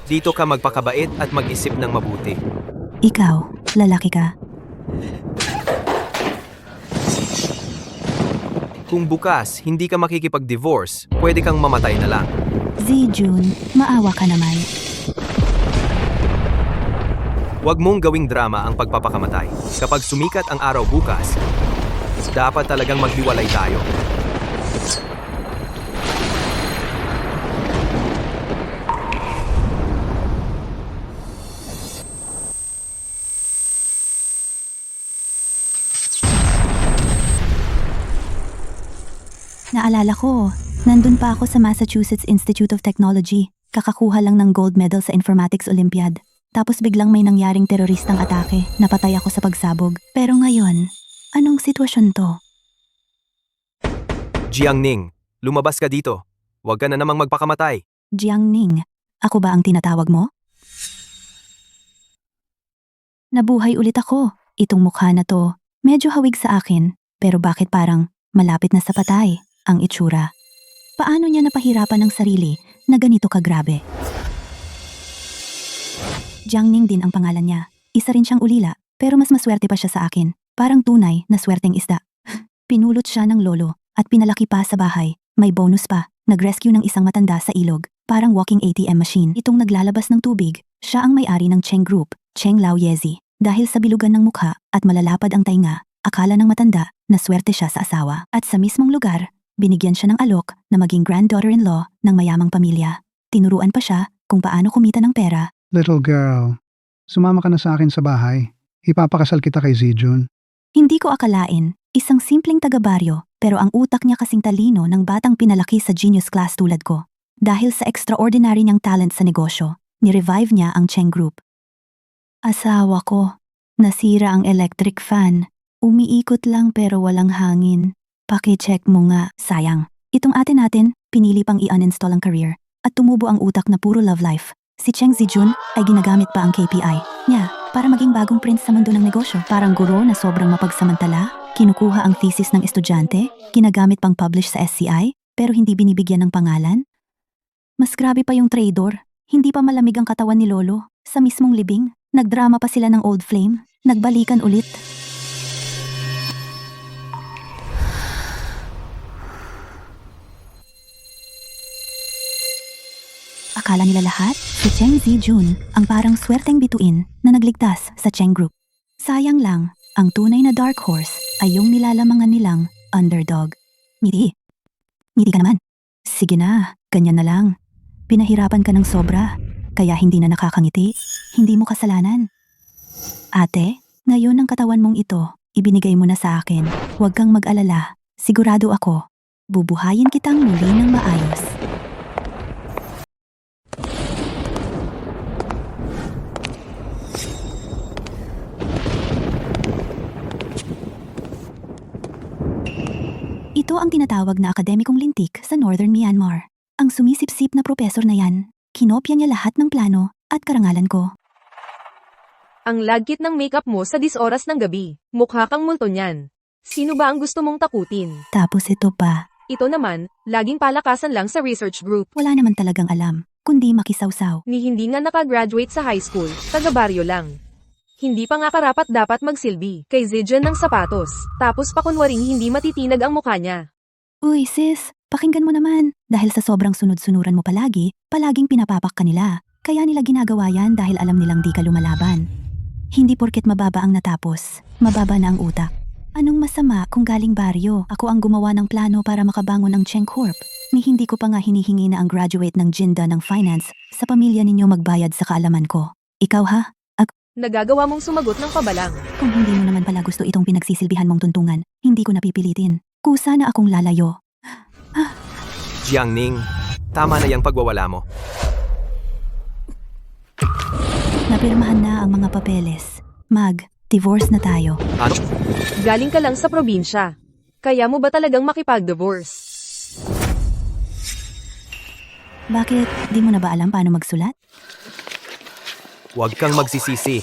Dito ka magpakabait at mag-isip ng mabuti. Ikaw, lalaki ka. Kung bukas hindi ka makikipag-divorce, pwede kang mamatay na lang. Zijun, maawa ka naman. Huwag mong gawing drama ang pagpapakamatay. Kapag sumikat ang araw bukas, dapat talagang maghiwalay tayo. Naalala ko, nandun pa ako sa Massachusetts Institute of Technology. Kakakuha lang ng gold medal sa Informatics Olympiad. Tapos biglang may nangyaring teroristang atake, napatay ako sa pagsabog. Pero ngayon, anong sitwasyon to? Jiangning, lumabas ka dito. Huwag ka na namang magpakamatay. Jiangning, ako ba ang tinatawag mo? Nabuhay ulit ako. Itong mukha na to, medyo hawig sa akin. Pero bakit parang malapit na sa patay ang itsura? Paano niya napahirapan ng sarili na ganito kagrabe? Jiangning din ang pangalan niya. Isa rin siyang ulila, pero mas maswerte pa siya sa akin. Parang tunay na swerteng isda. Pinulot siya ng lolo at pinalaki pa sa bahay. May bonus pa, nag-rescue ng isang matanda sa ilog. Parang walking ATM machine. Itong naglalabas ng tubig, siya ang may-ari ng Cheng Group, Cheng Lao Yezi. Dahil sa bilugan ng mukha at malalapad ang tainga, akala ng matanda na swerte siya sa asawa. At sa mismong lugar, binigyan siya ng alok na maging granddaughter-in-law ng mayamang pamilya. Tinuruan pa siya kung paano kumita ng pera. Little girl, sumama ka na sa akin sa bahay. Ipapakasal kita kay Zijun. Hindi ko akalain, isang simpleng taga-baryo, pero ang utak niya kasing talino ng batang pinalaki sa genius class tulad ko. Dahil sa extraordinary niyang talent sa negosyo, ni-revive niya ang Cheng Group. Asawa ko, nasira ang electric fan. Umiikot lang pero walang hangin. Paki-check mo nga, sayang. Itong ate natin, pinili pang i-uninstall ang career at tumubo ang utak na puro love life. Si Cheng Zijun ay ginagamit pa ang KPI niya para maging bagong prince sa mundo ng negosyo. Parang guro na sobrang mapagsamantala, kinukuha ang thesis ng estudyante, ginagamit pang publish sa SCI, pero hindi binibigyan ng pangalan. Mas grabe pa yung trader, hindi pa malamig ang katawan ni Lolo. Sa mismong libing, nagdrama pa sila ng old flame, nagbalikan ulit. Akala nila lahat, si Cheng Zijun ang parang swerteng bituin na nagligtas sa Cheng Group. Sayang lang, ang tunay na dark horse ay yung nilalamangan nilang underdog. Ngiti. Ngiti ka naman. Sige na, ganyan na lang. Pinahirapan ka ng sobra, kaya hindi na nakakangiti. Hindi mo kasalanan. Ate, ngayon ang katawan mong ito, ibinigay mo na sa akin. Huwag kang mag-alala, sigurado ako. Bubuhayin kitang muli ng maayos. Ito ang tinatawag na akademikong lintik sa Northern Myanmar. Ang sumisipsip na propesor na yan, kinopya niya lahat ng plano at karangalan ko. Ang lagkit ng makeup mo sa 10 oras ng gabi. Mukha kang multo niyan. Sino ba ang gusto mong takutin? Tapos ito pa, Ito naman, laging palakasan lang sa research group. wala naman talagang alam, kundi makisawsaw. Ni hindi nga nakagraduate sa high school, taga-baryo lang. Hindi pa nga karapat dapat magsilbi kay Zijun ng sapatos. Tapos pakunwaring hindi matitinag ang mukha niya. Uy sis, pakinggan mo naman. Dahil sa sobrang sunod-sunuran mo palagi, palaging pinapapak ka nila. Kaya nila ginagawa yan dahil alam nilang di ka lumalaban. Hindi porket mababa ang natapos, mababa na ang utak. Anong masama kung galing baryo? Ako ang gumawa ng plano para makabangon ng Cheng Corp. Ni hindi ko pa nga hinihingi na ang graduate ng Jinda ng finance sa pamilya ninyo magbayad sa kaalaman ko. Ikaw ha? Nagagawa mong sumagot ng pabalang. Kung hindi mo naman pala gusto itong pinagsisilbihan mong tuntungan, hindi ko napipilitin. Kusa na akong lalayo. Jiangning, tama na yung pagwawala mo. Napirmahan na ang mga papeles. Divorce na tayo. Ano? Galing ka lang sa probinsya. Kaya mo ba talagang makipag-divorce? Bakit? Di mo na ba alam paano magsulat? Huwag kang magsisisi.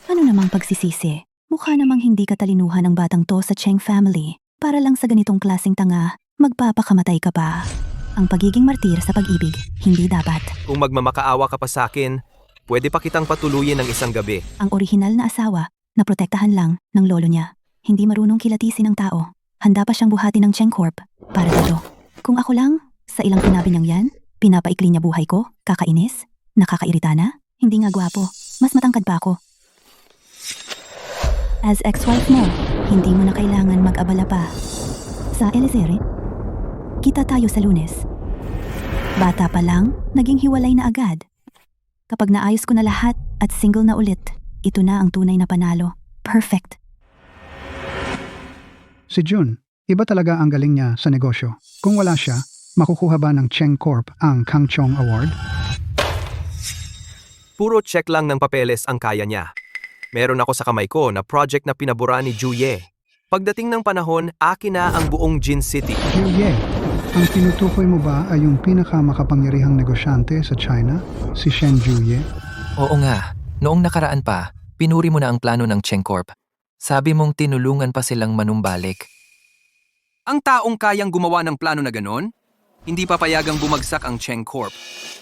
Ano namang pagsisisi? Mukha namang hindi katalinuhan ang batang to sa Cheng family. Para lang sa ganitong klaseng tanga, magpapakamatay ka pa. Ang pagiging martir sa pag-ibig, hindi dapat. Kung magmamakaawa ka pa sa akin, pwede pa kitang patuluyin ng isang gabi. Ang orihinal na asawa, na protektahan lang ng lolo niya. Hindi marunong kilatisin ang tao. Handa pa siyang buhati ng Cheng Corp para dito. Kung ako lang, sa ilang pinabi niyang yan, pinapaikli niya buhay ko, kakainis, nakakairita na, hindi nga gwapo, mas matangkad pa ako. As ex-wife mo, hindi mo na kailangan mag-abala pa. Sa Elizere, kita tayo sa Lunes. Bata pa lang, naging hiwalay na agad. Kapag naayos ko na lahat at single na ulit, ito na ang tunay na panalo. Perfect. Si Jun, iba talaga ang galing niya sa negosyo. Kung wala siya, makukuha ba ng Cheng Corp ang Kang Chong Award? Puro check lang ng papeles ang kaya niya. Meron ako sa kamay ko na project na pinabura ni Juye. Pagdating ng panahon, akin na ang buong Jin City. Juye, ang tinutukoy mo ba ay yung pinakamakapangyarihang negosyante sa China, si Shen Juye? Oo nga, noong nakaraan pa, pinuri mo na ang plano ng Cheng Corp. Sabi mong tinulungan pa silang manumbalik. Ang taong kayang gumawa ng plano na ganon, hindi papayagang bumagsak ang Cheng Corp.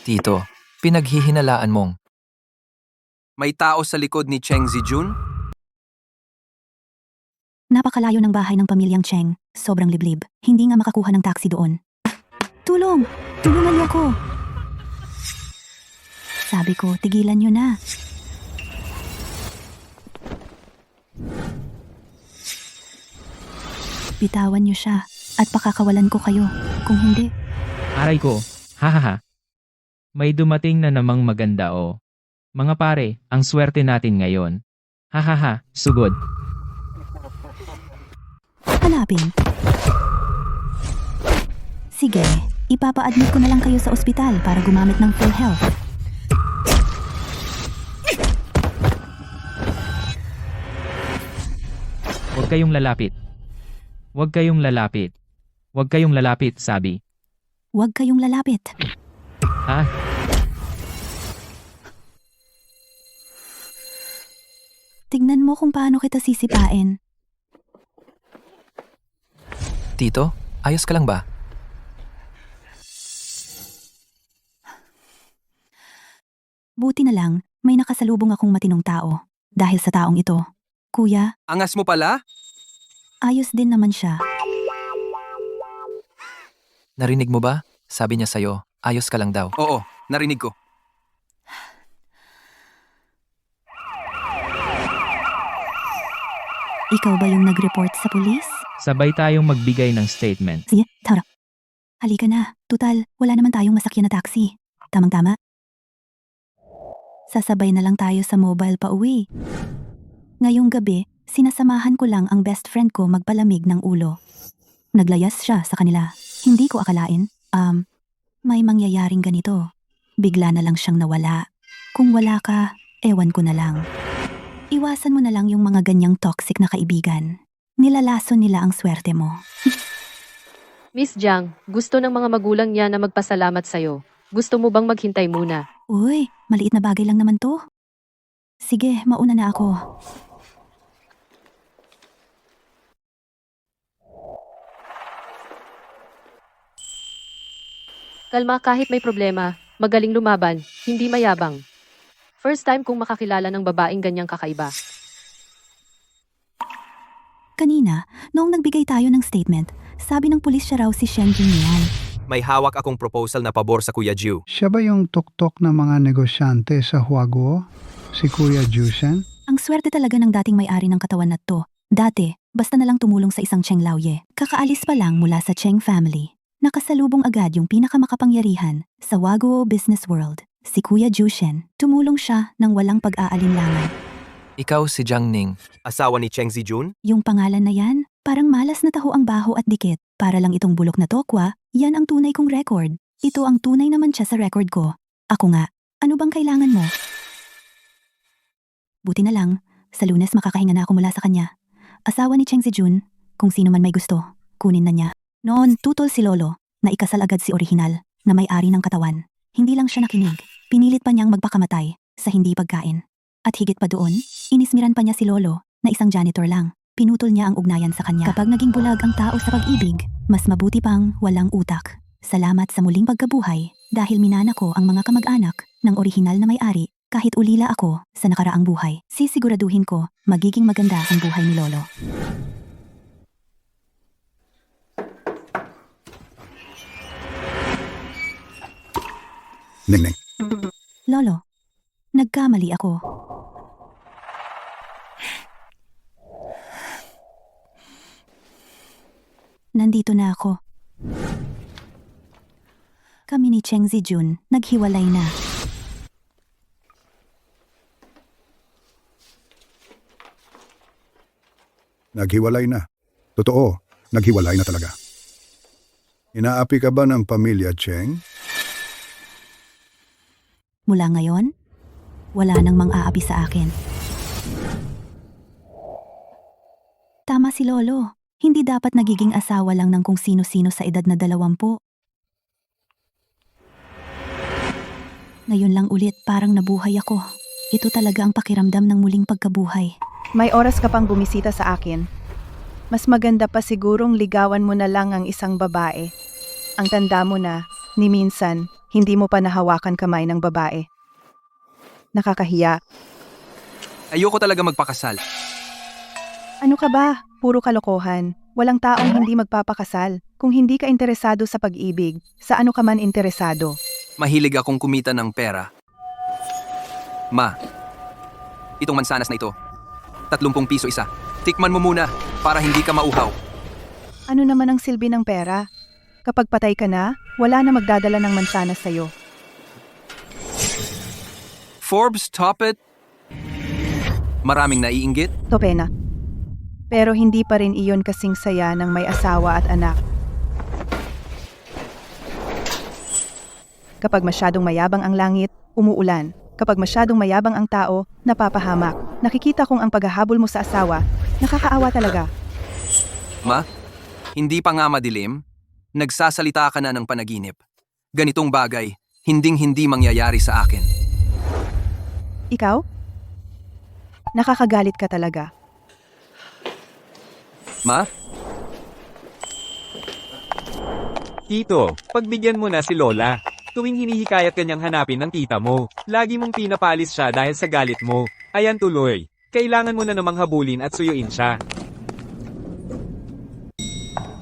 Tito, pinaghihinalaan mong. May tao sa likod ni Cheng Zijun? Napakalayo ng bahay ng pamilyang Cheng. Sobrang liblib. Hindi nga makakuha ng taxi doon. Tulong! Tulungan niyo ako! Sabi ko, tigilan niyo na. Bitawan niyo siya at pakakawalan ko kayo. Kung hindi, Aray ko, hahaha. May dumating na namang maganda o. Mga pare, ang swerte natin ngayon. Hahaha, sugod. hanapin. Sige, ipapa-admit ko na lang kayo sa ospital para gumamit ng full health. Huwag kayong lalapit. Huwag kayong lalapit. Huwag kayong lalapit, sabi. Huwag kayong lalapit. Ha? Tignan mo kung paano kita sisipain. Tito, ayos ka lang ba? Buti na lang, may nakasalubong akong matinong tao. Dahil sa taong ito. Kuya, Angas mo pala? ayos din naman siya. Narinig mo ba? Sabi niya sa'yo, ayos ka lang daw. Oo, narinig ko. Ikaw ba yung nag-report sa pulis? Sabay tayong magbigay ng statement. Sige, tara. Halika na. Tutal, wala naman tayong masakyan na taxi. Tamang-tama. Sasabay na lang tayo sa mobile pa uwi. Ngayong gabi, sinasamahan ko lang ang best friend ko magpalamig ng ulo. Naglayas siya sa kanila. Hindi ko akalain, may mangyayaring ganito. Bigla na lang siyang nawala. Kung wala ka, ewan ko na lang. Iwasan mo na lang yung mga ganyang toxic na kaibigan. Nilalason nila ang swerte mo. Miss Jiang, gusto ng mga magulang niya na magpasalamat sa'yo. Gusto mo bang maghintay muna? Uy, maliit na bagay lang naman to. Sige, mauna na ako. Kalma kahit may problema, magaling lumaban, hindi mayabang. First time kong makakilala ng babaeng ganyang kakaiba. Kanina, noong nagbigay tayo ng statement, sabi ng pulis siya raw si Shen Jinyan. May hawak akong proposal na pabor sa Kuya Jiu. Siya ba yung tuktok ng mga negosyante sa Huaguo? Si Kuya Jushen? Ang swerte talaga ng dating may-ari ng katawan na to. Dati, basta na lang tumulong sa isang Cheng Laoye. Kakaalis pa lang mula sa Cheng family. Nakasalubong agad yung pinakamakapangyarihan sa Huaguo Business World, si Kuya Jushen. Tumulong siya ng walang pag-aalinlangan. Ikaw si Jiang Ning. Asawa ni Cheng Zijun? Yung pangalan na yan, parang malas na taho ang baho at dikit. Para lang itong bulok na tokwa, yan ang tunay kong record. Ito ang tunay naman siya sa record ko. Ako nga, ano bang kailangan mo? Buti na lang, sa Lunes makakahinga na ako mula sa kanya. Asawa ni Cheng Zijun, kung sino man may gusto, kunin na niya. Noon, tutol si Lolo, na ikasal agad si orihinal, na may-ari ng katawan. Hindi lang siya nakinig, pinilit pa niyang magpakamatay, sa hindi pagkain. At higit pa doon, inismiran pa niya si Lolo, na isang janitor lang. Pinutol niya ang ugnayan sa kanya. Kapag naging bulag ang tao sa pag-ibig, mas mabuti pang walang utak. Salamat sa muling pagkabuhay dahil minana ko ang mga kamag-anak ng orihinal na may-ari kahit ulila ako sa nakaraang buhay. Sisiguraduhin ko magiging maganda ang buhay ni Lolo. Ningning. Lolo, nagkamali ako. Nandito na ako. Kami ni Cheng Zijun naghiwalay na. Naghiwalay na. Totoo, naghiwalay na talaga. Inaapi ka ba ng pamilya, Cheng? Mula ngayon, wala nang mang-aapi sa akin. Tama si Lolo. Hindi dapat nagiging asawa lang ng kung sino-sino sa edad na 20. Ngayon lang ulit parang nabuhay ako. Ito talaga ang pakiramdam ng muling pagkabuhay. May oras ka pang bumisita sa akin. Mas maganda pa sigurong ligawan mo na lang ang isang babae. Ang tanda mo na, ni minsan, hindi mo pa nahawakan kamay ng babae. Nakakahiya. Ayoko talaga magpakasal. Ano ka ba? Puro kalokohan. Walang taong hindi magpapakasal. Kung hindi ka interesado sa pag-ibig, sa ano ka man interesado. Mahilig akong kumita ng pera. Ma, itong mansanas na ito, 30 piso isa. Tikman mo muna para hindi ka mauhaw. Ano naman ang silbi ng pera? Kapag patay ka na, wala na magdadala ng mansanas sa'yo. Forbes top it. Maraming naiinggit. To pena. Pero hindi pa rin iyon kasing saya ng may asawa at anak. Kapag masyadong mayabang ang langit, umuulan. Kapag masyadong mayabang ang tao, napapahamak. Nakikita kong ang paghahabol mo sa asawa, nakakaawa talaga. Ma, hindi pa nga madilim. Nagsasalita ka na ng panaginip. Ganitong bagay, hinding-hindi mangyayari sa akin. Ikaw? Nakakagalit ka talaga. Ma? Tito, pagbigyan mo na si Lola. Tuwing hinihikayat kanyang hanapin ng tita mo, lagi mong pinapalis siya dahil sa galit mo. Ayan tuloy, kailangan mo na namang habulin at suyuin siya.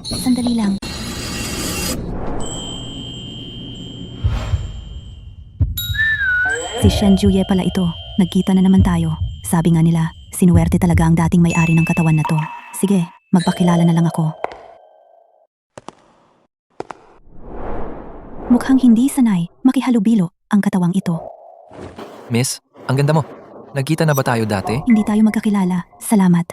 Sandali lang. Si Shen Juye pala ito. Nagkita na naman tayo. Sabi nga nila, sinuwerte talaga ang dating may-ari ng katawan na to. Sige, magpakilala na lang ako. Mukhang hindi sanay, makihalubilo ang katawang ito. Miss, ang ganda mo. Nagkita na ba tayo dati? Hindi tayo magkakilala. Salamat.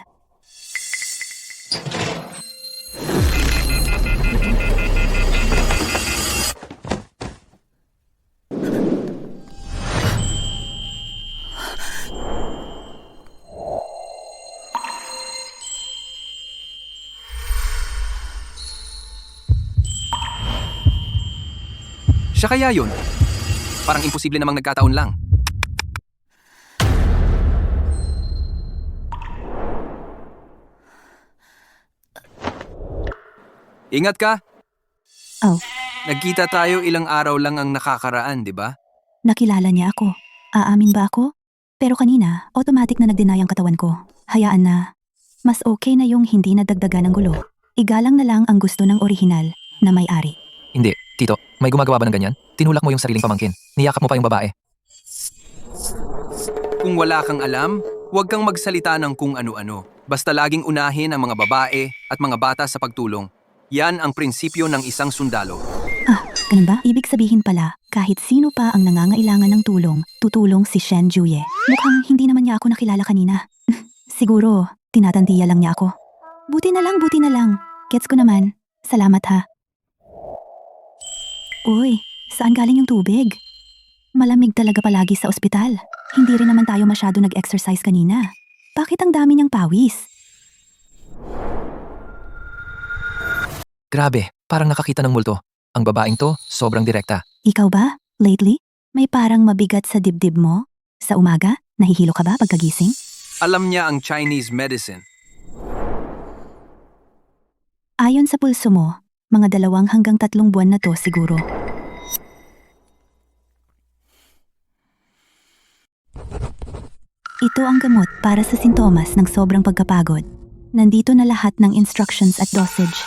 Siya kaya yun? Parang imposible namang nagkataon lang. Ingat ka! Oh, Nagkita tayo ilang araw lang ang nakakaraan, di ba? nakilala niya ako. Aamin ba ako? Pero kanina, automatic na nag-deny ang katawan ko. Hayaan na. Mas okay na yung hindi nadagdagan ng gulo. Igalang na lang ang gusto ng orihinal na may-ari. Hindi, Tito. May gumagawa ba ng ganyan? Tinulak mo yung sariling pamangkin. Niyakap mo pa yung babae. Kung wala kang alam, huwag kang magsalita ng kung ano-ano. Basta laging unahin ang mga babae at mga bata sa pagtulong. Yan ang prinsipyo ng isang sundalo. Ah, ganun ba? Ibig sabihin pala, kahit sino pa ang nangangailangan ng tulong, tutulong si Shen Juye. Mukhang hindi naman niya ako nakilala kanina. Siguro, tinatantiya lang niya ako. Buti na lang. Gets ko naman. Salamat ha. Uy, saan galing yung tubig? Malamig talaga palagi sa ospital. Hindi rin naman tayo masyado nag-exercise kanina. Bakit ang dami niyang pawis? Grabe, parang nakakita ng multo. Ang babaeng to, sobrang direkta. Ikaw ba? Lately? May parang mabigat sa dibdib mo? Sa umaga? Nahihilo ka ba pagkagising? Alam niya ang Chinese medicine. Ayon sa pulso mo, Mga 2 hanggang 3 buwan na to siguro. Ito ang gamot para sa sintomas ng sobrang pagkapagod. Nandito na lahat ng instructions at dosage.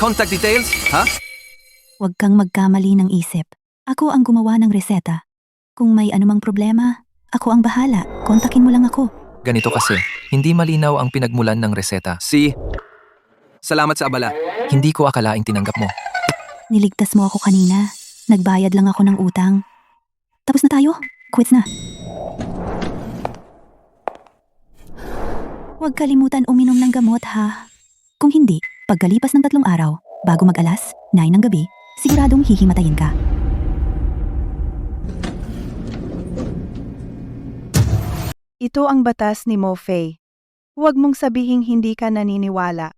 Contact details, ha? Huwag kang magkamali ng isip. Ako ang gumawa ng reseta. Kung may anumang problema, ako ang bahala. Kontakin mo lang ako. Ganito kasi, hindi malinaw ang pinagmulan ng reseta. Salamat sa abala. Hindi ko akalaing tinanggap mo. Niligtas mo ako kanina. Nagbayad lang ako ng utang. Tapos na tayo. Quits na. Huwag kalimutan uminom ng gamot ha. Kung hindi, pagkalipas ng 3 araw, bago mag-alas, 9 ng gabi, siguradong hihimatayin ka. Ito ang batas ni Mo Fei. Huwag mong sabihing hindi ka naniniwala.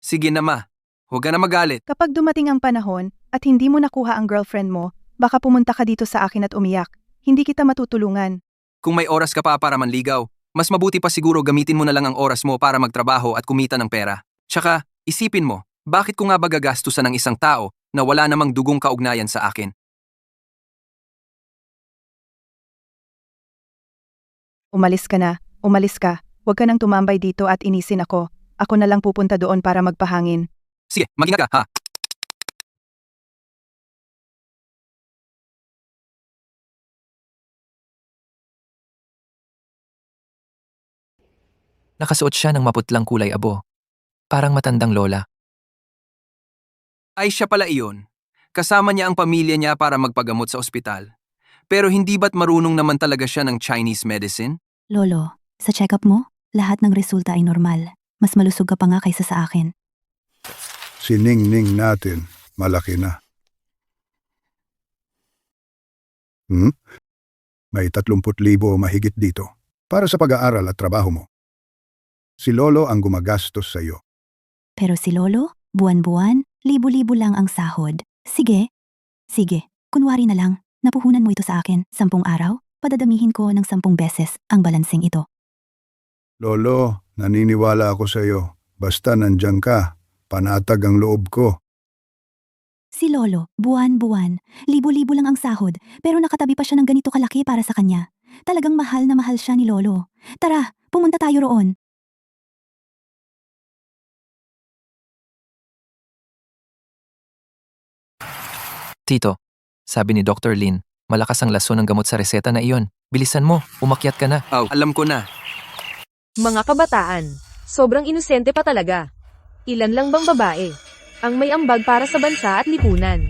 Sige na ma. Huwag ka na magalit. Kapag dumating ang panahon at hindi mo nakuha ang girlfriend mo, baka pumunta ka dito sa akin at umiyak. Hindi kita matutulungan. Kung may oras ka pa para manligaw, mas mabuti pa siguro gamitin mo na lang ang oras mo para magtrabaho at kumita ng pera. Tsaka, isipin mo, bakit ko nga ba gagastusan ng isang tao na wala namang dugong kaugnayan sa akin? Umalis ka na, umalis ka. Huwag ka nang tumambay dito at inisin ako. Ako na lang pupunta doon para magpahangin. Sige, mag-ingat ka, ha? Nakasuot siya ng maputlang kulay abo. Parang matandang lola. Ay siya pala iyon. Kasama niya ang pamilya niya para magpagamot sa ospital. Pero hindi ba't marunong naman talaga siya ng Chinese medicine? Lolo, sa check-up mo, lahat ng resulta ay normal. Mas malusog ka pa nga kaysa sa akin. Si Ningning natin, malaki na. May 30,000 mahigit dito para sa pag-aaral at trabaho mo. Si Lolo ang gumagastos sa iyo. Pero si Lolo, buwan-buwan, libo-libo lang ang sahod. Sige, kunwari na lang, napuhunan mo ito sa akin, 10 araw, padadamihin ko ng 10 beses ang balansing ito. Lolo, naniniwala ako sa iyo. Basta nandiyan ka, panatag ang loob ko. Si Lolo, buwan-buwan, libo-libo lang ang sahod, pero nakatabi pa siya ng ganito kalaki para sa kanya. Talagang mahal na mahal siya ni Lolo. Tara, pumunta tayo roon. Tito, sabi ni Dr. Lin, malakas ang laso ng gamot sa reseta na iyon. Bilisan mo, umakyat ka na. Alam ko na. Mga kabataan, sobrang inosente pa talaga. Ilan lang bang babae ang may ambag para sa bansa at lipunan?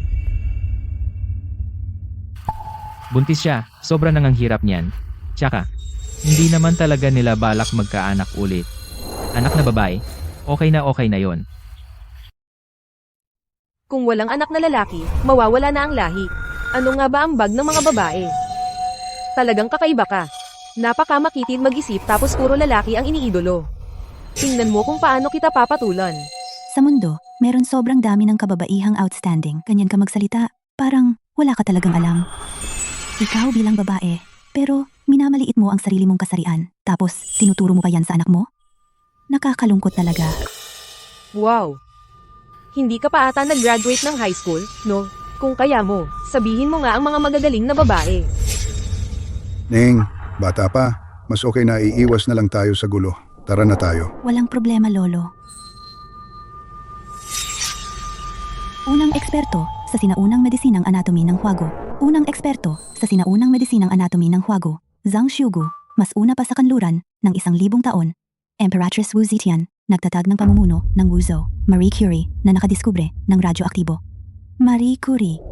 Buntis siya, sobra nang ang hirap niyan. Tsaka, hindi naman talaga nila balak magkaanak ulit. Anak na babae, okay na yon. Kung walang anak na lalaki, mawawala na ang lahi. Ano nga ba ang bag ng mga babae? Talagang kakaiba ka. Napakamakitid mag-isip tapos puro lalaki ang iniidolo. Tingnan mo kung paano kita papatulan. Sa mundo, meron sobrang dami ng kababaihang outstanding. Ganyan ka magsalita, parang wala ka talagang alam. Ikaw bilang babae, pero minamaliit mo ang sarili mong kasarian, tapos tinuturo mo pa yan sa anak mo? Nakakalungkot talaga. Wow! Hindi ka pa ata nag-graduate ng high school, no? Kung kaya mo, sabihin mo nga ang mga magagaling na babae. Ning, bata pa, mas okay na iiwas na lang tayo sa gulo. Tara na tayo. Walang problema, Lolo. Unang eksperto sa sinaunang medisinang anatomy ng Huago. Unang eksperto sa sinaunang medisinang anatomy ng Huago, Zhang Xiugu, mas una pa sa kanluran ng 1,000 taon. Emperatress Wu Zetian, nagtatag ng pamumuno ng Wuzhou. Marie Curie, na nakadiskubre ng radyoaktibo. Marie Curie.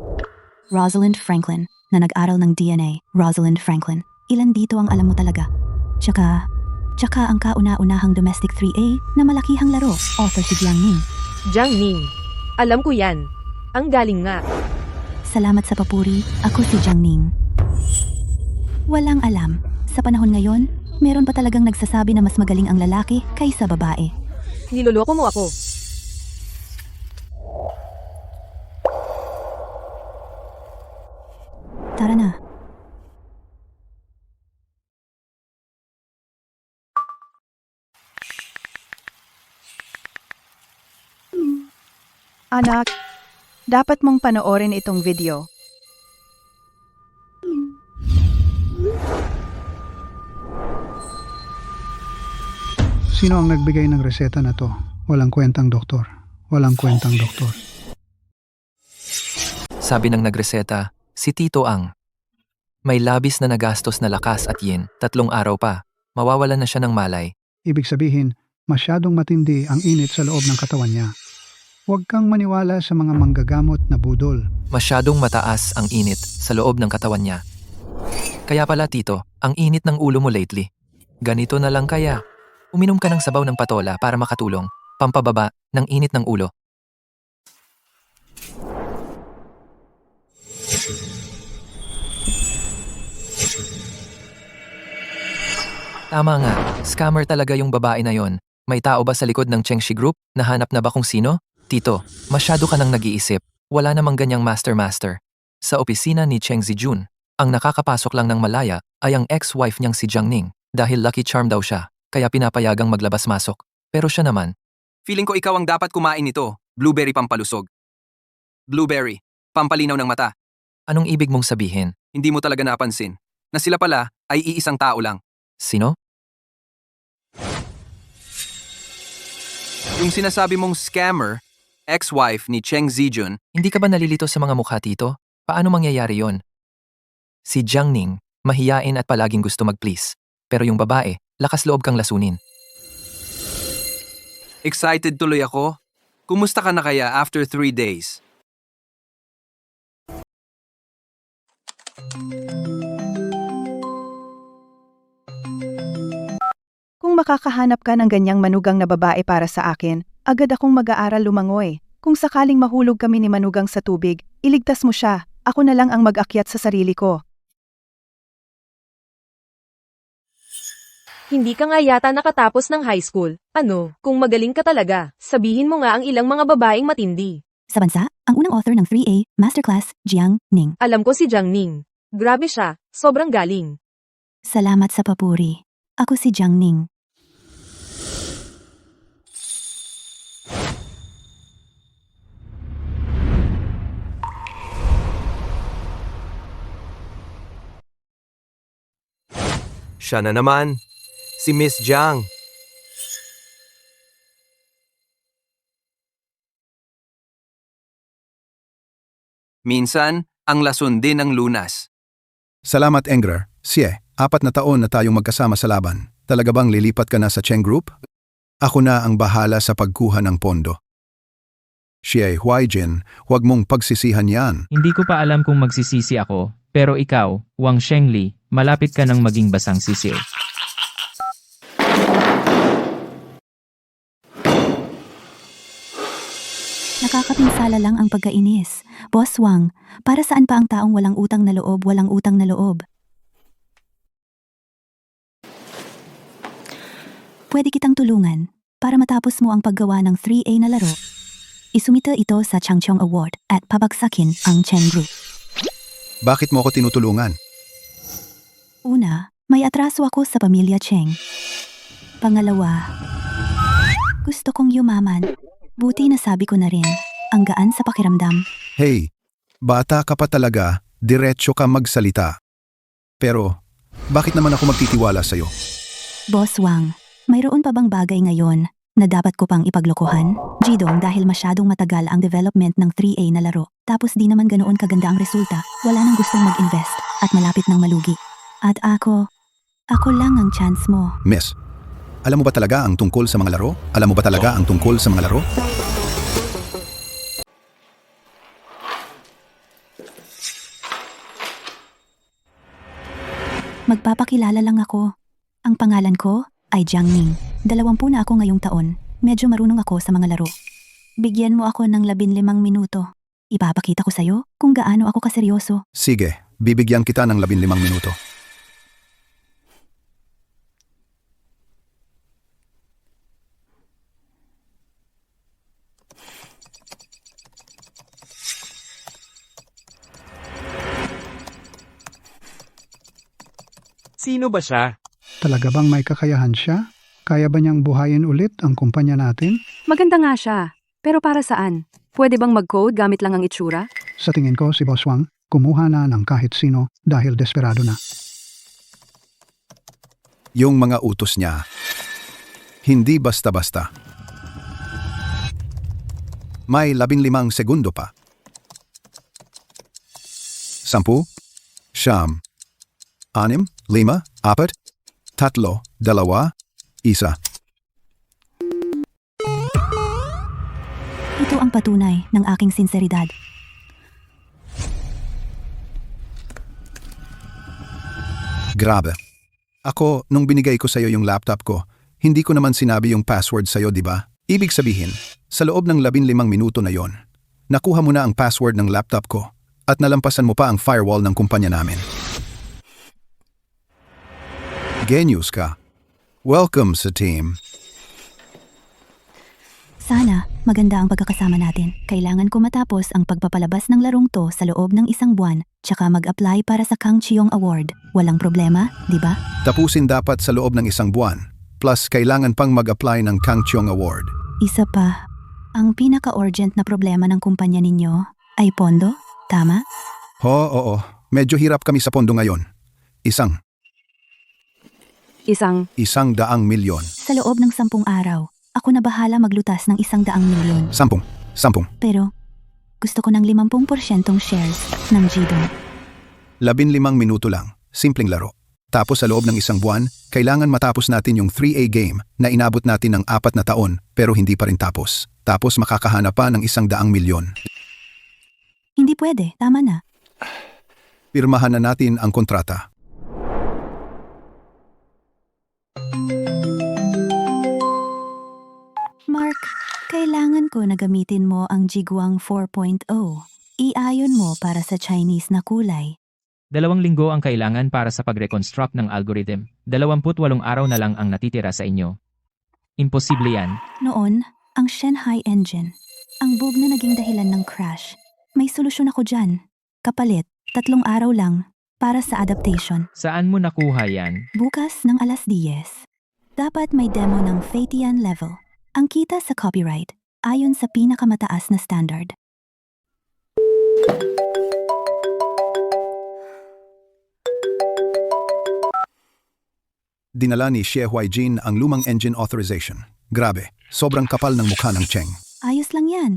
Rosalind Franklin, na nag-aral ng DNA. Rosalind Franklin. Ilan dito ang alam mo talaga? Tsaka ang kauna-unahang domestic 3A na malakihang laro, author si Jiang Ning. Jiang Ning. Alam ko yan. Ang galing nga. Salamat sa papuri, ako si Jiang Ning. Walang alam. Sa panahon ngayon, meron pa talagang nagsasabi na mas magaling ang lalaki kaysa babae. Niloloko mo ako. Tara na. Anak, dapat mong panoorin itong video. Sino ang nagbigay ng reseta na to? Walang kwentang doktor. Walang kwentang doktor. Sabi ng nagreseta, si Tito Ang. May labis na nagastos na lakas at yin, 3 araw pa. Mawawalan na siya ng malay. Ibig sabihin, masyadong matindi ang init sa loob ng katawan niya. Huwag kang maniwala sa mga manggagamot na budol. Masyadong mataas ang init sa loob ng katawan niya. Kaya pala Tito, ang init ng ulo mo lately. Ganito na lang kaya. Uminom ka ng sabaw ng patola para makatulong. Pampababa ng init ng ulo. Tama nga, scammer talaga yung babae na yon. May tao ba sa likod ng Chengxi Group? Nahanap na ba kung sino? Tito, masyado ka nang nag-iisip. Wala namang ganyang master. Sa opisina ni Cheng Zijun, ang nakakapasok lang ng malaya ay ang ex-wife niyang si Jiang Ning dahil lucky charm daw siya, kaya pinapayagang maglabas-masok. Pero siya naman, Feeling ko ikaw ang dapat kumain nito. Blueberry pampalusog. Blueberry, pampalinaw ng mata. anong ibig mong sabihin? Hindi mo talaga napansin na sila pala ay iisang tao lang. Sino? Yung sinasabi mong scammer, ex-wife ni Cheng Zijun, Hindi ka ba nalilito sa mga mukha, Tito? Paano mangyayari yon? Si Jiang Ning, mahiyain at palaging gusto mag-please. Pero yung babae, lakas loob kang lasunin. excited tuloy ako. Kumusta ka na kaya after 3 days? Kung makakahanap ka ng ganyang manugang na babae para sa akin, agad akong mag-aaral lumangoy. Kung sakaling mahulog kami ni manugang sa tubig, iligtas mo siya. Ako na lang ang mag-akyat sa sarili ko. Hindi ka nga yata nakatapos ng high school. Ano, kung magaling ka talaga, sabihin mo nga ang ilang mga babaeng matindi. Sa bansa, ang unang author ng 3A Masterclass, Jiang Ning. Alam ko si Jiang Ning. Grabe siya, sobrang galing. Salamat sa papuri. Ako si Jiang Ning. Siya na naman. Si Miss Jiang. Minsan, ang lason din ang lunas. Salamat, Engrer. Siye, 4 na taon na tayong magkasama sa laban. Talaga bang lilipat ka na sa Cheng Group? Ako na ang bahala sa pagkuha ng pondo. Siye, Huaijin, huwag mong pagsisihan yan. Hindi ko pa alam kung magsisisi ako, pero ikaw, Wang Shengli, malapit ka nang maging basang sisiw. Nakakapinsala lang ang pagkainis. Boss Wang, para saan pa ang taong walang utang na loob, walang utang na loob? Pwede kitang tulungan para matapos mo ang paggawa ng 3A na laro. Isumita ito sa Changchong Award at pabagsakin ang Cheng Group. Bakit mo ako tinutulungan? Una, may atraso ako sa pamilya Cheng. Pangalawa, gusto kong yumaman. Buti na sabi ko na rin, ang gaan sa pakiramdam. Hey, bata ka pa talaga, diretso ka magsalita. Pero, bakit naman ako magtitiwala sa'yo? Boss Wang, mayroon pa bang bagay ngayon na dapat ko pang ipaglokohan? Jidong, dahil masyadong matagal ang development ng 3A na laro, tapos di naman ganoon kaganda ang resulta, wala nang gustong mag-invest at malapit nang malugi. At ako lang ang chance mo. Miss, alam mo ba talaga ang tungkol sa mga laro? Alam mo ba talaga ang tungkol sa mga laro? Magpapakilala lang ako. Ang pangalan ko ay Jiang Ning. 20 na ako ngayong taon. Medyo marunong ako sa mga laro. Bigyan mo ako ng 15 minuto. Ipapakita ko sa'yo kung gaano ako kaseryoso. Sige, bibigyan kita ng 15 minuto. Sino ba siya? Talaga bang may kakayahan siya? Kaya ba niyang buhayin ulit ang kumpanya natin? Maganda nga siya, pero para saan? Pwede bang mag-code gamit lang ang itsura? Sa tingin ko si Boss Wang, kumuha na ng kahit sino dahil desperado na. Yung mga utos niya, hindi basta-basta. May 15 segundo pa. 10, 9, 6, 5, 4, 3, 2, 1. Ito ang patunay ng aking sinseridad. Grabe. Ako, nung binigay ko sa'yo yung laptop ko, hindi ko naman sinabi yung password sa'yo, di ba? Ibig sabihin, sa loob ng 15 minuto na yon, nakuha mo na ang password ng laptop ko at nalampasan mo pa ang firewall ng kumpanya namin. Genius ka. Welcome sa team. Sana, maganda ang pagkakasama natin. Kailangan ko matapos ang pagpapalabas ng larong to sa loob ng 1 buwan, tsaka mag-apply para sa Kang Chiong Award. Walang problema, di ba? Tapusin dapat sa loob ng 1 buwan, plus kailangan pang mag-apply ng Kang Chiong Award. Isa pa, ang pinaka-urgent na problema ng kumpanya ninyo ay pondo, tama? Oo. Medyo hirap kami sa pondo ngayon. Isang Isang, 100 milyon. Sa loob ng 10 araw, ako na bahala maglutas ng 100 milyon. 10. Pero, gusto ko ng 50% shares ng Jidong. 15 minuto lang. Simpleng laro. Tapos sa loob ng 1 buwan, kailangan matapos natin yung 3A game na inabot natin ng 4 na taon pero hindi pa rin tapos. Tapos makakahanap pa ng 100 milyon. Hindi pwede, tama na. Pirmahan na natin ang kontrata. Mark, kailangan ko na gamitin mo ang Jiguang 4.0. Iayon mo para sa Chinese na kulay. 2 linggo ang kailangan para sa pag-reconstruct ng algorithm. 28 araw na lang ang natitira sa inyo. Imposible yan. Noon, ang Shanghai engine. Ang bug na naging dahilan ng crash. May solusyon ako dyan. Kapalit, 3 araw lang para sa adaptation. Saan mo nakuha yan? Bukas ng 10:00. Dapat may demo ng Fatian level. Ang kita sa copyright, ayon sa pinakamataas na standard. Dinala ni Xie Huaijin ang lumang engine authorization. Grabe, sobrang kapal ng mukha ng Cheng. Ayos lang yan.